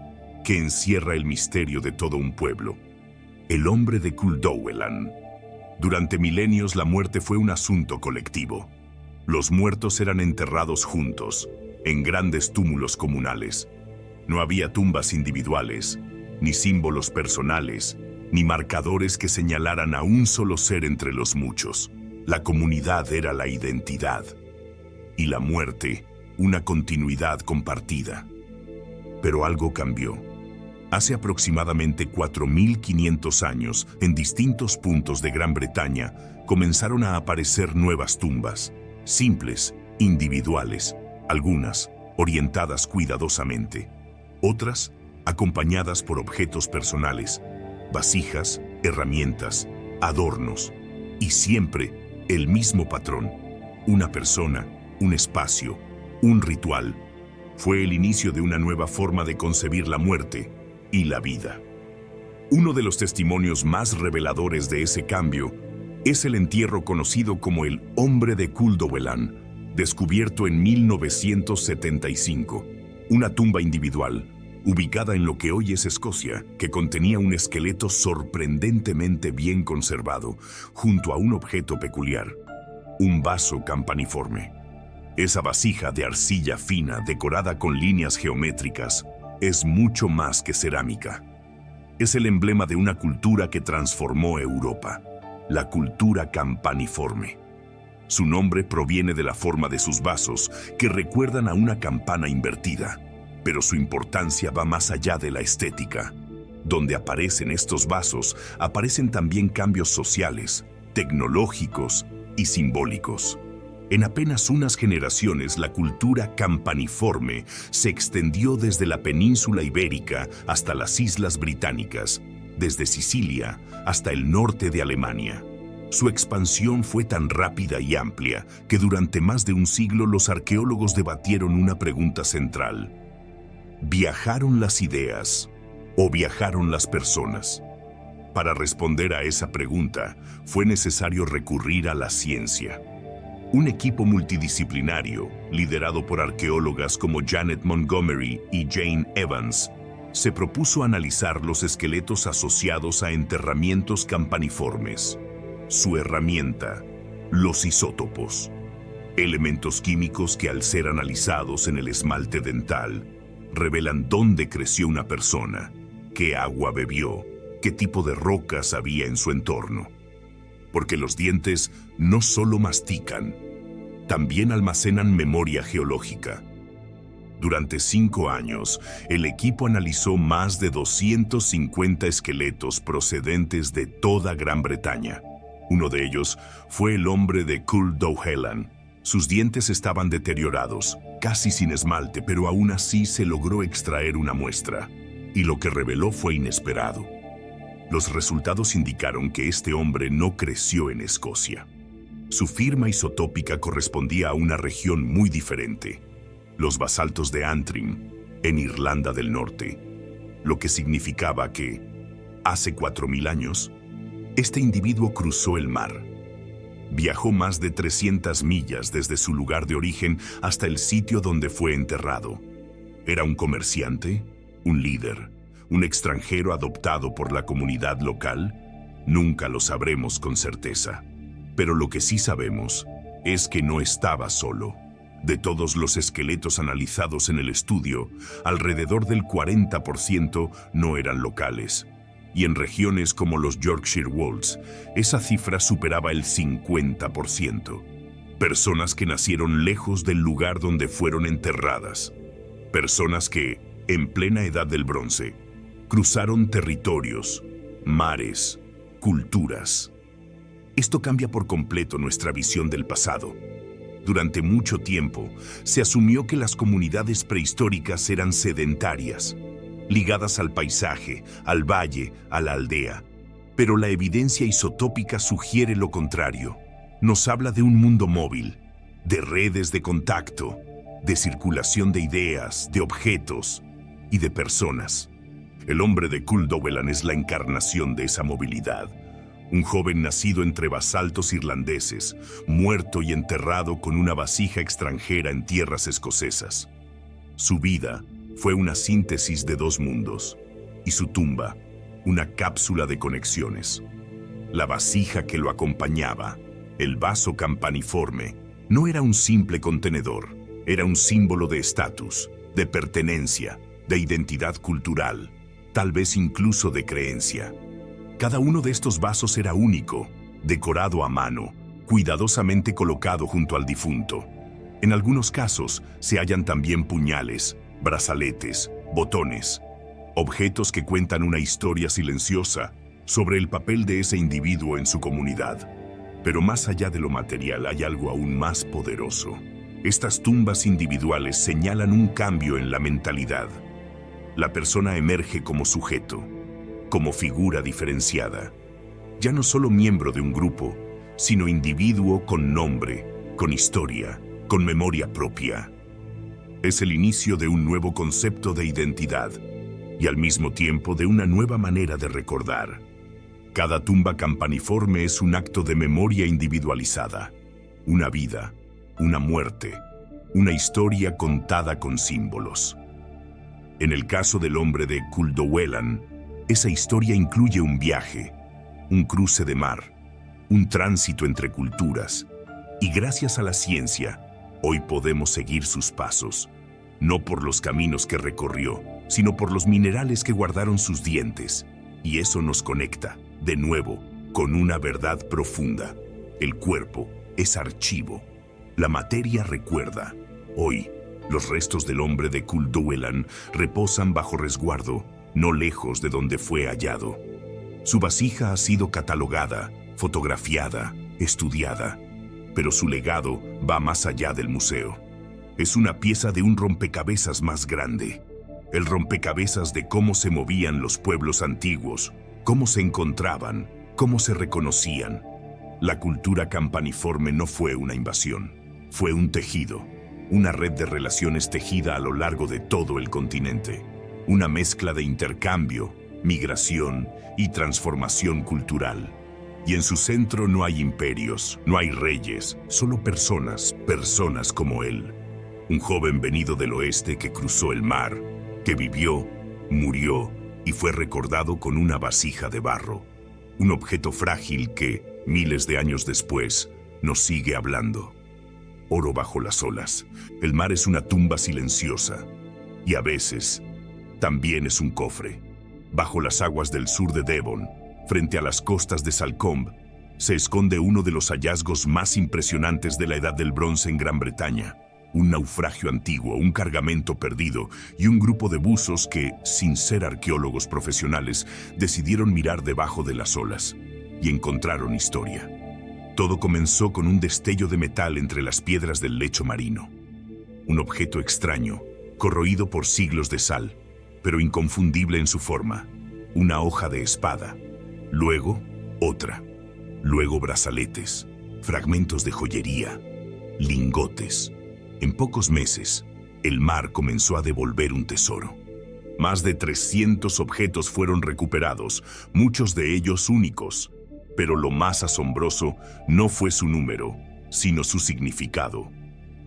que encierra el misterio de todo un pueblo. El hombre de Culdowellan. Durante milenios la muerte fue un asunto colectivo. Los muertos eran enterrados juntos, en grandes túmulos comunales. No había tumbas individuales, ni símbolos personales, ni marcadores que señalaran a un solo ser entre los muchos. La comunidad era la identidad, y la muerte, una continuidad compartida. Pero algo cambió. Hace aproximadamente 4.500 años, en distintos puntos de Gran Bretaña, comenzaron a aparecer nuevas tumbas, simples, individuales, algunas orientadas cuidadosamente, otras acompañadas por objetos personales, vasijas, herramientas, adornos, y siempre el mismo patrón, una persona, un espacio, un ritual. Fue el inicio de una nueva forma de concebir la muerte y la vida. Uno de los testimonios más reveladores de ese cambio es el entierro conocido como el Hombre de Culdowellan, descubierto en 1975, una tumba individual, ubicada en lo que hoy es Escocia, que contenía un esqueleto sorprendentemente bien conservado, junto a un objeto peculiar, un vaso campaniforme. Esa vasija de arcilla fina decorada con líneas geométricas es mucho más que cerámica. Es el emblema de una cultura que transformó Europa, la cultura campaniforme. Su nombre proviene de la forma de sus vasos, que recuerdan a una campana invertida, pero su importancia va más allá de la estética. Donde aparecen estos vasos, aparecen también cambios sociales, tecnológicos y simbólicos. En apenas unas generaciones, la cultura campaniforme se extendió desde la península ibérica hasta las islas británicas, desde Sicilia hasta el norte de Alemania. Su expansión fue tan rápida y amplia que durante más de un siglo los arqueólogos debatieron una pregunta central: ¿viajaron las ideas o viajaron las personas? Para responder a esa pregunta, fue necesario recurrir a la ciencia. Un equipo multidisciplinario, liderado por arqueólogas como Janet Montgomery y Jane Evans, se propuso analizar los esqueletos asociados a enterramientos campaniformes. Su herramienta: los isótopos, elementos químicos que, al ser analizados en el esmalte dental, revelan dónde creció una persona, qué agua bebió, qué tipo de rocas había en su entorno. Porque los dientes no solo mastican, también almacenan memoria geológica. Durante 5 años, el equipo analizó más de 250 esqueletos procedentes de toda Gran Bretaña. Uno de ellos fue el hombre de Cúl Dowhellan. Sus dientes estaban deteriorados, casi sin esmalte, pero aún así se logró extraer una muestra. Y lo que reveló fue inesperado. Los resultados indicaron que este hombre no creció en Escocia. Su firma isotópica correspondía a una región muy diferente, los basaltos de Antrim, en Irlanda del Norte, lo que significaba que, hace 4000 años, este individuo cruzó el mar. Viajó más de 300 millas desde su lugar de origen hasta el sitio donde fue enterrado. ¿Era un comerciante? ¿Un líder? ¿Un extranjero adoptado por la comunidad local? Nunca lo sabremos con certeza. Pero lo que sí sabemos es que no estaba solo. De todos los esqueletos analizados en el estudio, alrededor del 40% no eran locales. Y en regiones como los Yorkshire Wolds, esa cifra superaba el 50%. Personas que nacieron lejos del lugar donde fueron enterradas. Personas que, en plena edad del bronce, cruzaron territorios, mares, culturas. Esto cambia por completo nuestra visión del pasado. Durante mucho tiempo, se asumió que las comunidades prehistóricas eran sedentarias, ligadas al paisaje, al valle, a la aldea. Pero la evidencia isotópica sugiere lo contrario. Nos habla de un mundo móvil, de redes de contacto, de circulación de ideas, de objetos y de personas. El hombre de Cúl Dowhellan es la encarnación de esa movilidad. Un joven nacido entre basaltos irlandeses, muerto y enterrado con una vasija extranjera en tierras escocesas. Su vida fue una síntesis de 2 mundos, y su tumba, una cápsula de conexiones. La vasija que lo acompañaba, el vaso campaniforme, no era un simple contenedor, era un símbolo de estatus, de pertenencia, de identidad cultural, tal vez incluso de creencia. Cada uno de estos vasos era único, decorado a mano, cuidadosamente colocado junto al difunto. En algunos casos se hallan también puñales, brazaletes, botones, objetos que cuentan una historia silenciosa sobre el papel de ese individuo en su comunidad. Pero más allá de lo material hay algo aún más poderoso. Estas tumbas individuales señalan un cambio en la mentalidad. La persona emerge como sujeto, como figura diferenciada. Ya no solo miembro de un grupo, sino individuo con nombre, con historia, con memoria propia. Es el inicio de un nuevo concepto de identidad y al mismo tiempo de una nueva manera de recordar. Cada tumba campaniforme es un acto de memoria individualizada, una vida, una muerte, una historia contada con símbolos. En el caso del hombre de Cúl Dowhellan, esa historia incluye un viaje, un cruce de mar, un tránsito entre culturas, y gracias a la ciencia, hoy podemos seguir sus pasos, no por los caminos que recorrió, sino por los minerales que guardaron sus dientes Y eso nos conecta, de nuevo, con una verdad profunda. El cuerpo es archivo. La materia recuerda. Hoy, los restos del hombre de Culduelan reposan bajo resguardo, no lejos de donde fue hallado. Su vasija ha sido catalogada, fotografiada, estudiada, pero su legado va más allá del museo. Es una pieza de un rompecabezas más grande. El rompecabezas de cómo se movían los pueblos antiguos, cómo se encontraban, cómo se reconocían. La cultura campaniforme no fue una invasión, fue un tejido, una red de relaciones tejida a lo largo de todo el continente. Una mezcla de intercambio, migración y transformación cultural. Y en su centro no hay imperios, no hay reyes, solo personas, personas como él. Un joven venido del oeste que cruzó el mar, que vivió, murió y fue recordado con una vasija de barro. Un objeto frágil que, miles de años después, nos sigue hablando. Oro bajo las olas. El mar es una tumba silenciosa. Y a veces, también es un cofre. Bajo las aguas del sur de Devon, frente a las costas de Salcombe, se esconde uno de los hallazgos más impresionantes de la Edad del Bronce en Gran Bretaña. Un naufragio antiguo, un cargamento perdido y un grupo de buzos que, sin ser arqueólogos profesionales, decidieron mirar debajo de las olas y encontraron historia. Todo comenzó con un destello de metal entre las piedras del lecho marino. Un objeto extraño, corroído por siglos de sal, pero inconfundible en su forma. Una hoja de espada. Luego, otra. Luego brazaletes, fragmentos de joyería, lingotes. En pocos meses, el mar comenzó a devolver un tesoro. Más de 300 objetos fueron recuperados, muchos de ellos únicos. Pero lo más asombroso no fue su número, sino su significado.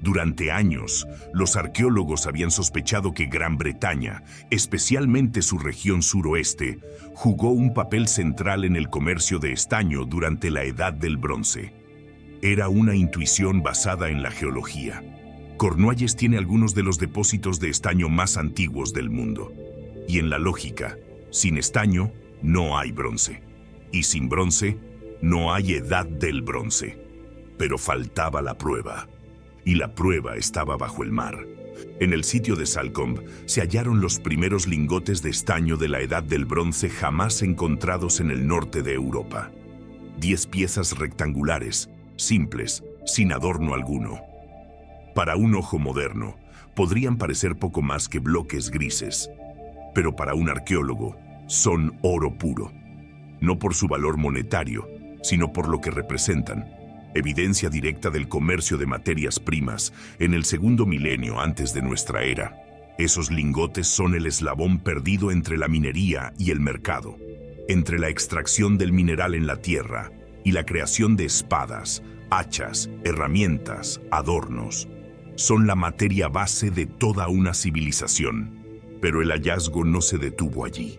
Durante años, los arqueólogos habían sospechado que Gran Bretaña, especialmente su región suroeste, jugó un papel central en el comercio de estaño durante la Edad del Bronce. Era una intuición basada en la geología. Cornualles tiene algunos de los depósitos de estaño más antiguos del mundo. Y en la lógica, sin estaño no hay bronce. Y sin bronce no hay Edad del Bronce. Pero faltaba la prueba. Y la prueba estaba bajo el mar. En el sitio de Salcombe se hallaron los primeros lingotes de estaño de la Edad del Bronce jamás encontrados en el norte de Europa. 10 piezas rectangulares, simples, sin adorno alguno. Para un ojo moderno, podrían parecer poco más que bloques grises, pero para un arqueólogo son oro puro. No por su valor monetario, sino por lo que representan. Evidencia directa del comercio de materias primas en el segundo milenio antes de nuestra era. Esos lingotes son el eslabón perdido entre la minería y el mercado, entre la extracción del mineral en la tierra y la creación de espadas, hachas, herramientas, adornos. Son la materia base de toda una civilización. Pero el hallazgo no se detuvo allí.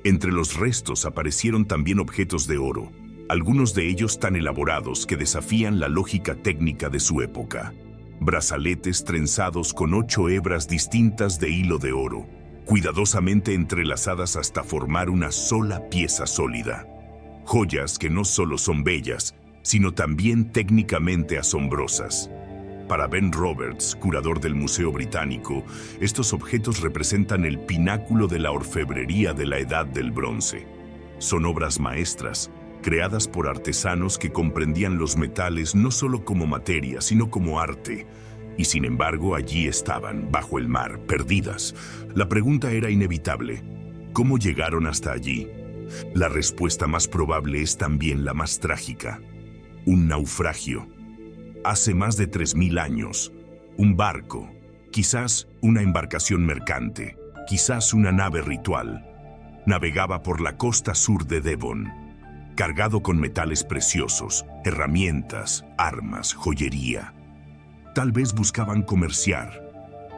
Entre los restos aparecieron también objetos de oro, algunos de ellos tan elaborados que desafían la lógica técnica de su época. Brazaletes trenzados con 8 hebras distintas de hilo de oro, cuidadosamente entrelazadas hasta formar una sola pieza sólida. Joyas que no solo son bellas, sino también técnicamente asombrosas. Para Ben Roberts, curador del Museo Británico, estos objetos representan el pináculo de la orfebrería de la Edad del Bronce. Son obras maestras, creadas por artesanos que comprendían los metales no solo como materia, sino como arte. Y sin embargo, allí estaban, bajo el mar, perdidas. La pregunta era inevitable. ¿Cómo llegaron hasta allí? La respuesta más probable es también la más trágica. Un naufragio. Hace más de 3000 años, un barco, quizás una embarcación mercante, quizás una nave ritual, navegaba por la costa sur de Devon, cargado con metales preciosos, herramientas, armas, joyería. Tal vez buscaban comerciar,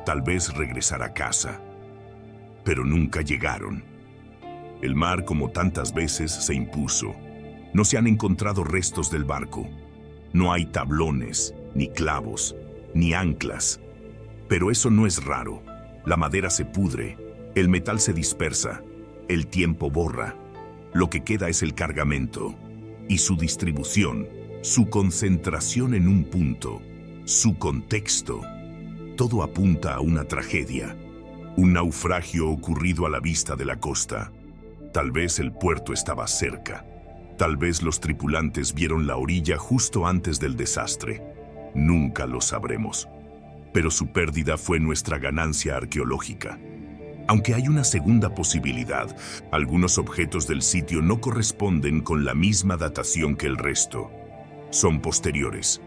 tal vez regresar a casa, pero nunca llegaron. El mar, como tantas veces, se impuso. No se han encontrado restos del barco. No hay tablones, ni clavos, ni anclas. Pero eso no es raro. La madera se pudre, el metal se dispersa, el tiempo borra. Lo que queda es el cargamento y su distribución, su concentración en un punto, su contexto. Todo apunta a una tragedia, un naufragio ocurrido a la vista de la costa. Tal vez el puerto estaba cerca. Tal vez los tripulantes vieron la orilla justo antes del desastre. Nunca lo sabremos. Pero su pérdida fue nuestra ganancia arqueológica. Aunque hay una segunda posibilidad, algunos objetos del sitio no corresponden con la misma datación que el resto. Son posteriores,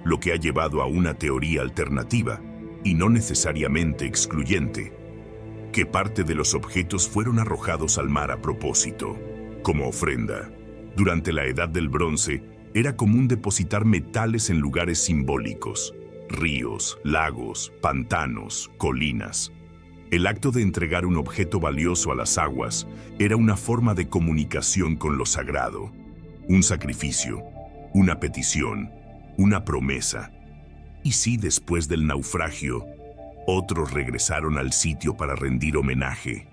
lo que ha llevado a una teoría alternativa, y no necesariamente excluyente, que parte de los objetos fueron arrojados al mar a propósito, como ofrenda. Durante la Edad del Bronce, era común depositar metales en lugares simbólicos: ríos, lagos, pantanos, colinas. El acto de entregar un objeto valioso a las aguas era una forma de comunicación con lo sagrado, un sacrificio, una petición, una promesa. Y si después del naufragio, otros regresaron al sitio para rendir homenaje,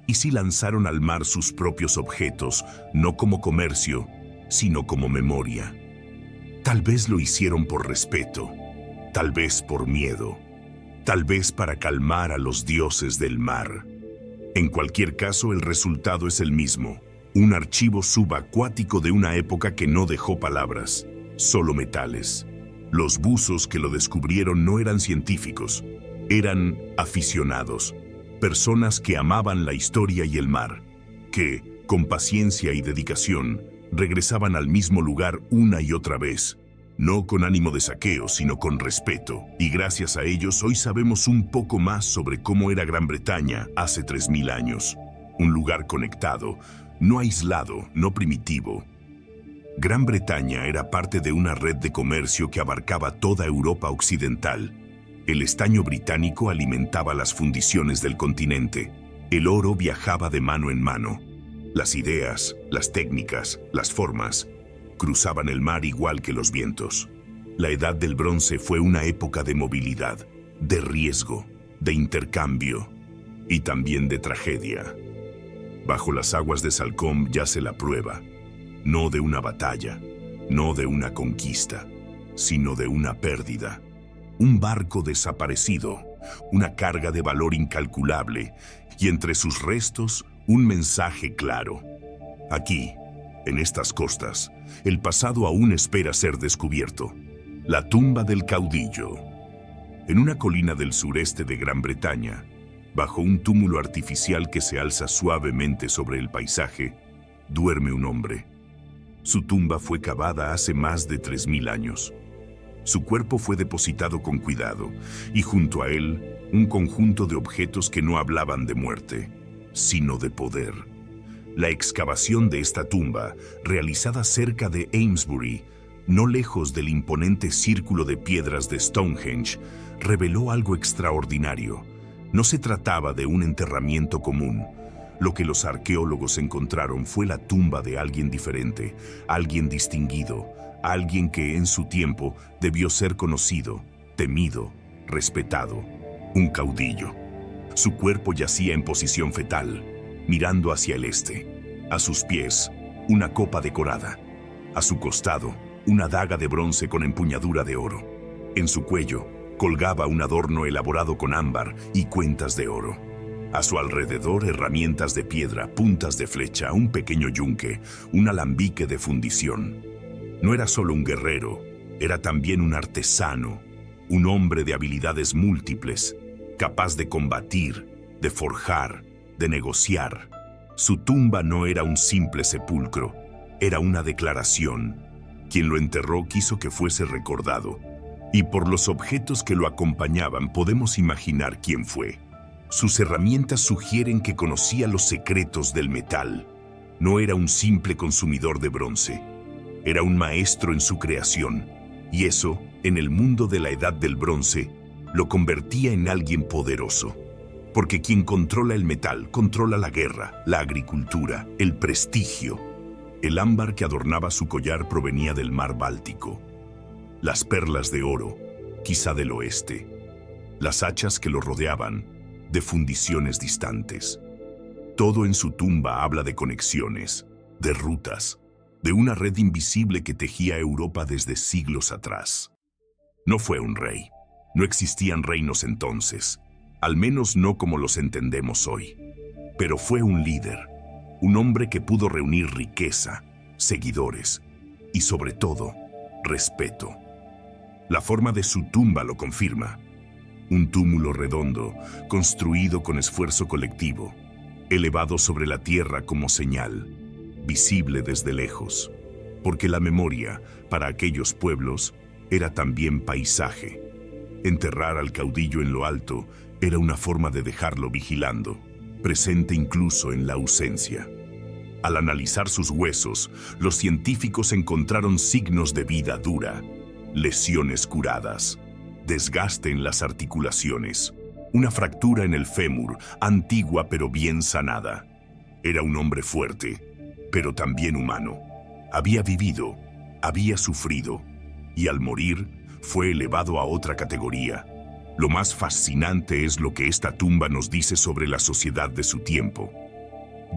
y si lanzaron al mar sus propios objetos, no como comercio, sino como memoria. Tal vez lo hicieron por respeto, tal vez por miedo, tal vez para calmar a los dioses del mar. En cualquier caso, el resultado es el mismo: un archivo subacuático de una época que no dejó palabras, solo metales. Los buzos que lo descubrieron no eran científicos, eran aficionados, personas que amaban la historia y el mar, que, con paciencia y dedicación, regresaban al mismo lugar una y otra vez, no con ánimo de saqueo, sino con respeto. Y gracias a ellos hoy sabemos un poco más sobre cómo era Gran Bretaña hace 3000 años. Un lugar conectado, no aislado, no primitivo. Gran Bretaña era parte de una red de comercio que abarcaba toda Europa occidental. El estaño británico alimentaba las fundiciones del continente. El oro viajaba de mano en mano. Las ideas, las técnicas, las formas, cruzaban el mar igual que los vientos. La Edad del Bronce fue una época de movilidad, de riesgo, de intercambio y también de tragedia. Bajo las aguas de Salcombe yace la prueba, no de una batalla, no de una conquista, sino de una pérdida. Un barco desaparecido, una carga de valor incalculable, y entre sus restos, un mensaje claro. Aquí, en estas costas, el pasado aún espera ser descubierto. La tumba del caudillo. En una colina del sureste de Gran Bretaña, bajo un túmulo artificial que se alza suavemente sobre el paisaje, duerme un hombre. Su tumba fue cavada hace más de 3000 años. Su cuerpo fue depositado con cuidado, y junto a él, un conjunto de objetos que no hablaban de muerte, sino de poder. La excavación de esta tumba, realizada cerca de Amesbury, no lejos del imponente círculo de piedras de Stonehenge, reveló algo extraordinario. No se trataba de un enterramiento común. Lo que los arqueólogos encontraron fue la tumba de alguien diferente, alguien distinguido, alguien que en su tiempo debió ser conocido, temido, respetado, un caudillo. Su cuerpo yacía en posición fetal, mirando hacia el este. A sus pies, una copa decorada. A su costado, una daga de bronce con empuñadura de oro. En su cuello, colgaba un adorno elaborado con ámbar y cuentas de oro. A su alrededor, herramientas de piedra, puntas de flecha, un pequeño yunque, un alambique de fundición. No era solo un guerrero, era también un artesano, un hombre de habilidades múltiples, capaz de combatir, de forjar, de negociar. Su tumba no era un simple sepulcro, era una declaración. Quien lo enterró quiso que fuese recordado, y por los objetos que lo acompañaban podemos imaginar quién fue. Sus herramientas sugieren que conocía los secretos del metal. No era un simple consumidor de bronce. Era un maestro en su creación, y eso, en el mundo de la Edad del Bronce, lo convertía en alguien poderoso. Porque quien controla el metal, controla la guerra, la agricultura, el prestigio. El ámbar que adornaba su collar provenía del mar Báltico. Las perlas de oro, quizá del oeste. Las hachas que lo rodeaban, de fundiciones distantes. Todo en su tumba habla de conexiones, de rutas, de una red invisible que tejía Europa desde siglos atrás. No fue un rey. No existían reinos entonces, al menos no como los entendemos hoy. Pero fue un líder, un hombre que pudo reunir riqueza, seguidores y, sobre todo, respeto. La forma de su tumba lo confirma. Un túmulo redondo, construido con esfuerzo colectivo, elevado sobre la tierra como señal, visible desde lejos, porque la memoria, para aquellos pueblos, era también paisaje. Enterrar al caudillo en lo alto era una forma de dejarlo vigilando, presente incluso en la ausencia. Al analizar sus huesos, los científicos encontraron signos de vida dura, lesiones curadas, desgaste en las articulaciones, una fractura en el fémur, antigua pero bien sanada. Era un hombre fuerte, pero también humano. Había vivido, había sufrido, y al morir fue elevado a otra categoría. Lo más fascinante es lo que esta tumba nos dice sobre la sociedad de su tiempo.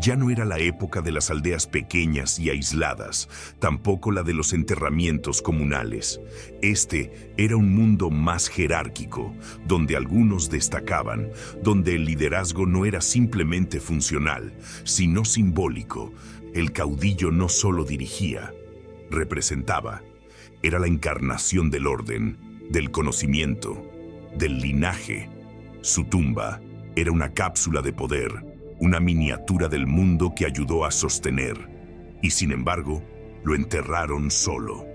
Ya no era la época de las aldeas pequeñas y aisladas, tampoco la de los enterramientos comunales. Este era un mundo más jerárquico, donde algunos destacaban, donde el liderazgo no era simplemente funcional, sino simbólico. El caudillo no solo dirigía, representaba. Era la encarnación del orden, del conocimiento, del linaje. Su tumba era una cápsula de poder, una miniatura del mundo que ayudó a sostener, y sin embargo, lo enterraron solo,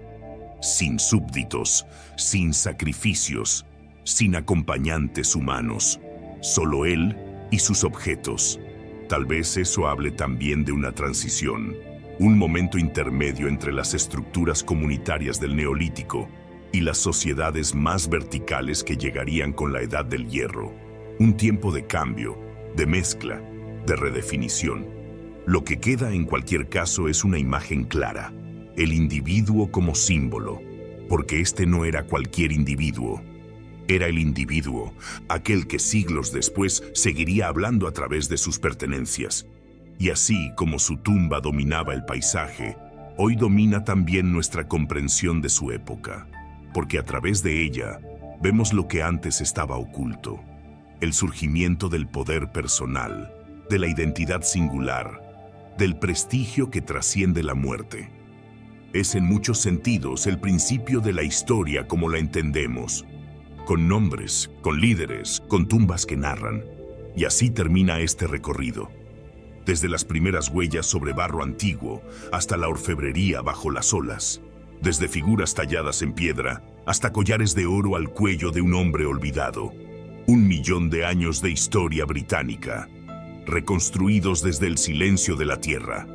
sin súbditos, sin sacrificios, sin acompañantes humanos, solo él y sus objetos. Tal vez eso hable también de una transición, un momento intermedio entre las estructuras comunitarias del Neolítico y las sociedades más verticales que llegarían con la Edad del Hierro. Un tiempo de cambio, de mezcla, de redefinición. Lo que queda en cualquier caso es una imagen clara, el individuo como símbolo, porque este no era cualquier individuo. Era el individuo, aquel que siglos después seguiría hablando a través de sus pertenencias. Y así como su tumba dominaba el paisaje, hoy domina también nuestra comprensión de su época, porque a través de ella vemos lo que antes estaba oculto, el surgimiento del poder personal, de la identidad singular, del prestigio que trasciende la muerte. Es en muchos sentidos el principio de la historia como la entendemos, con nombres, con líderes, con tumbas que narran, y así termina este recorrido. Desde las primeras huellas sobre barro antiguo hasta la orfebrería bajo las olas, desde figuras talladas en piedra hasta collares de oro al cuello de un hombre olvidado. 1.000.000 de años de historia británica, reconstruidos desde el silencio de la tierra.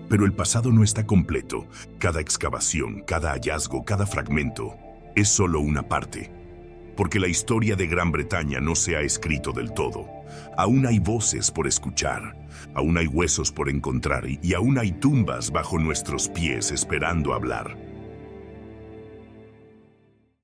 Pero el pasado no está completo. Cada excavación, cada hallazgo, cada fragmento es solo una parte. Porque la historia de Gran Bretaña no se ha escrito del todo. Aún hay voces por escuchar, aún hay huesos por encontrar y aún hay tumbas bajo nuestros pies esperando hablar.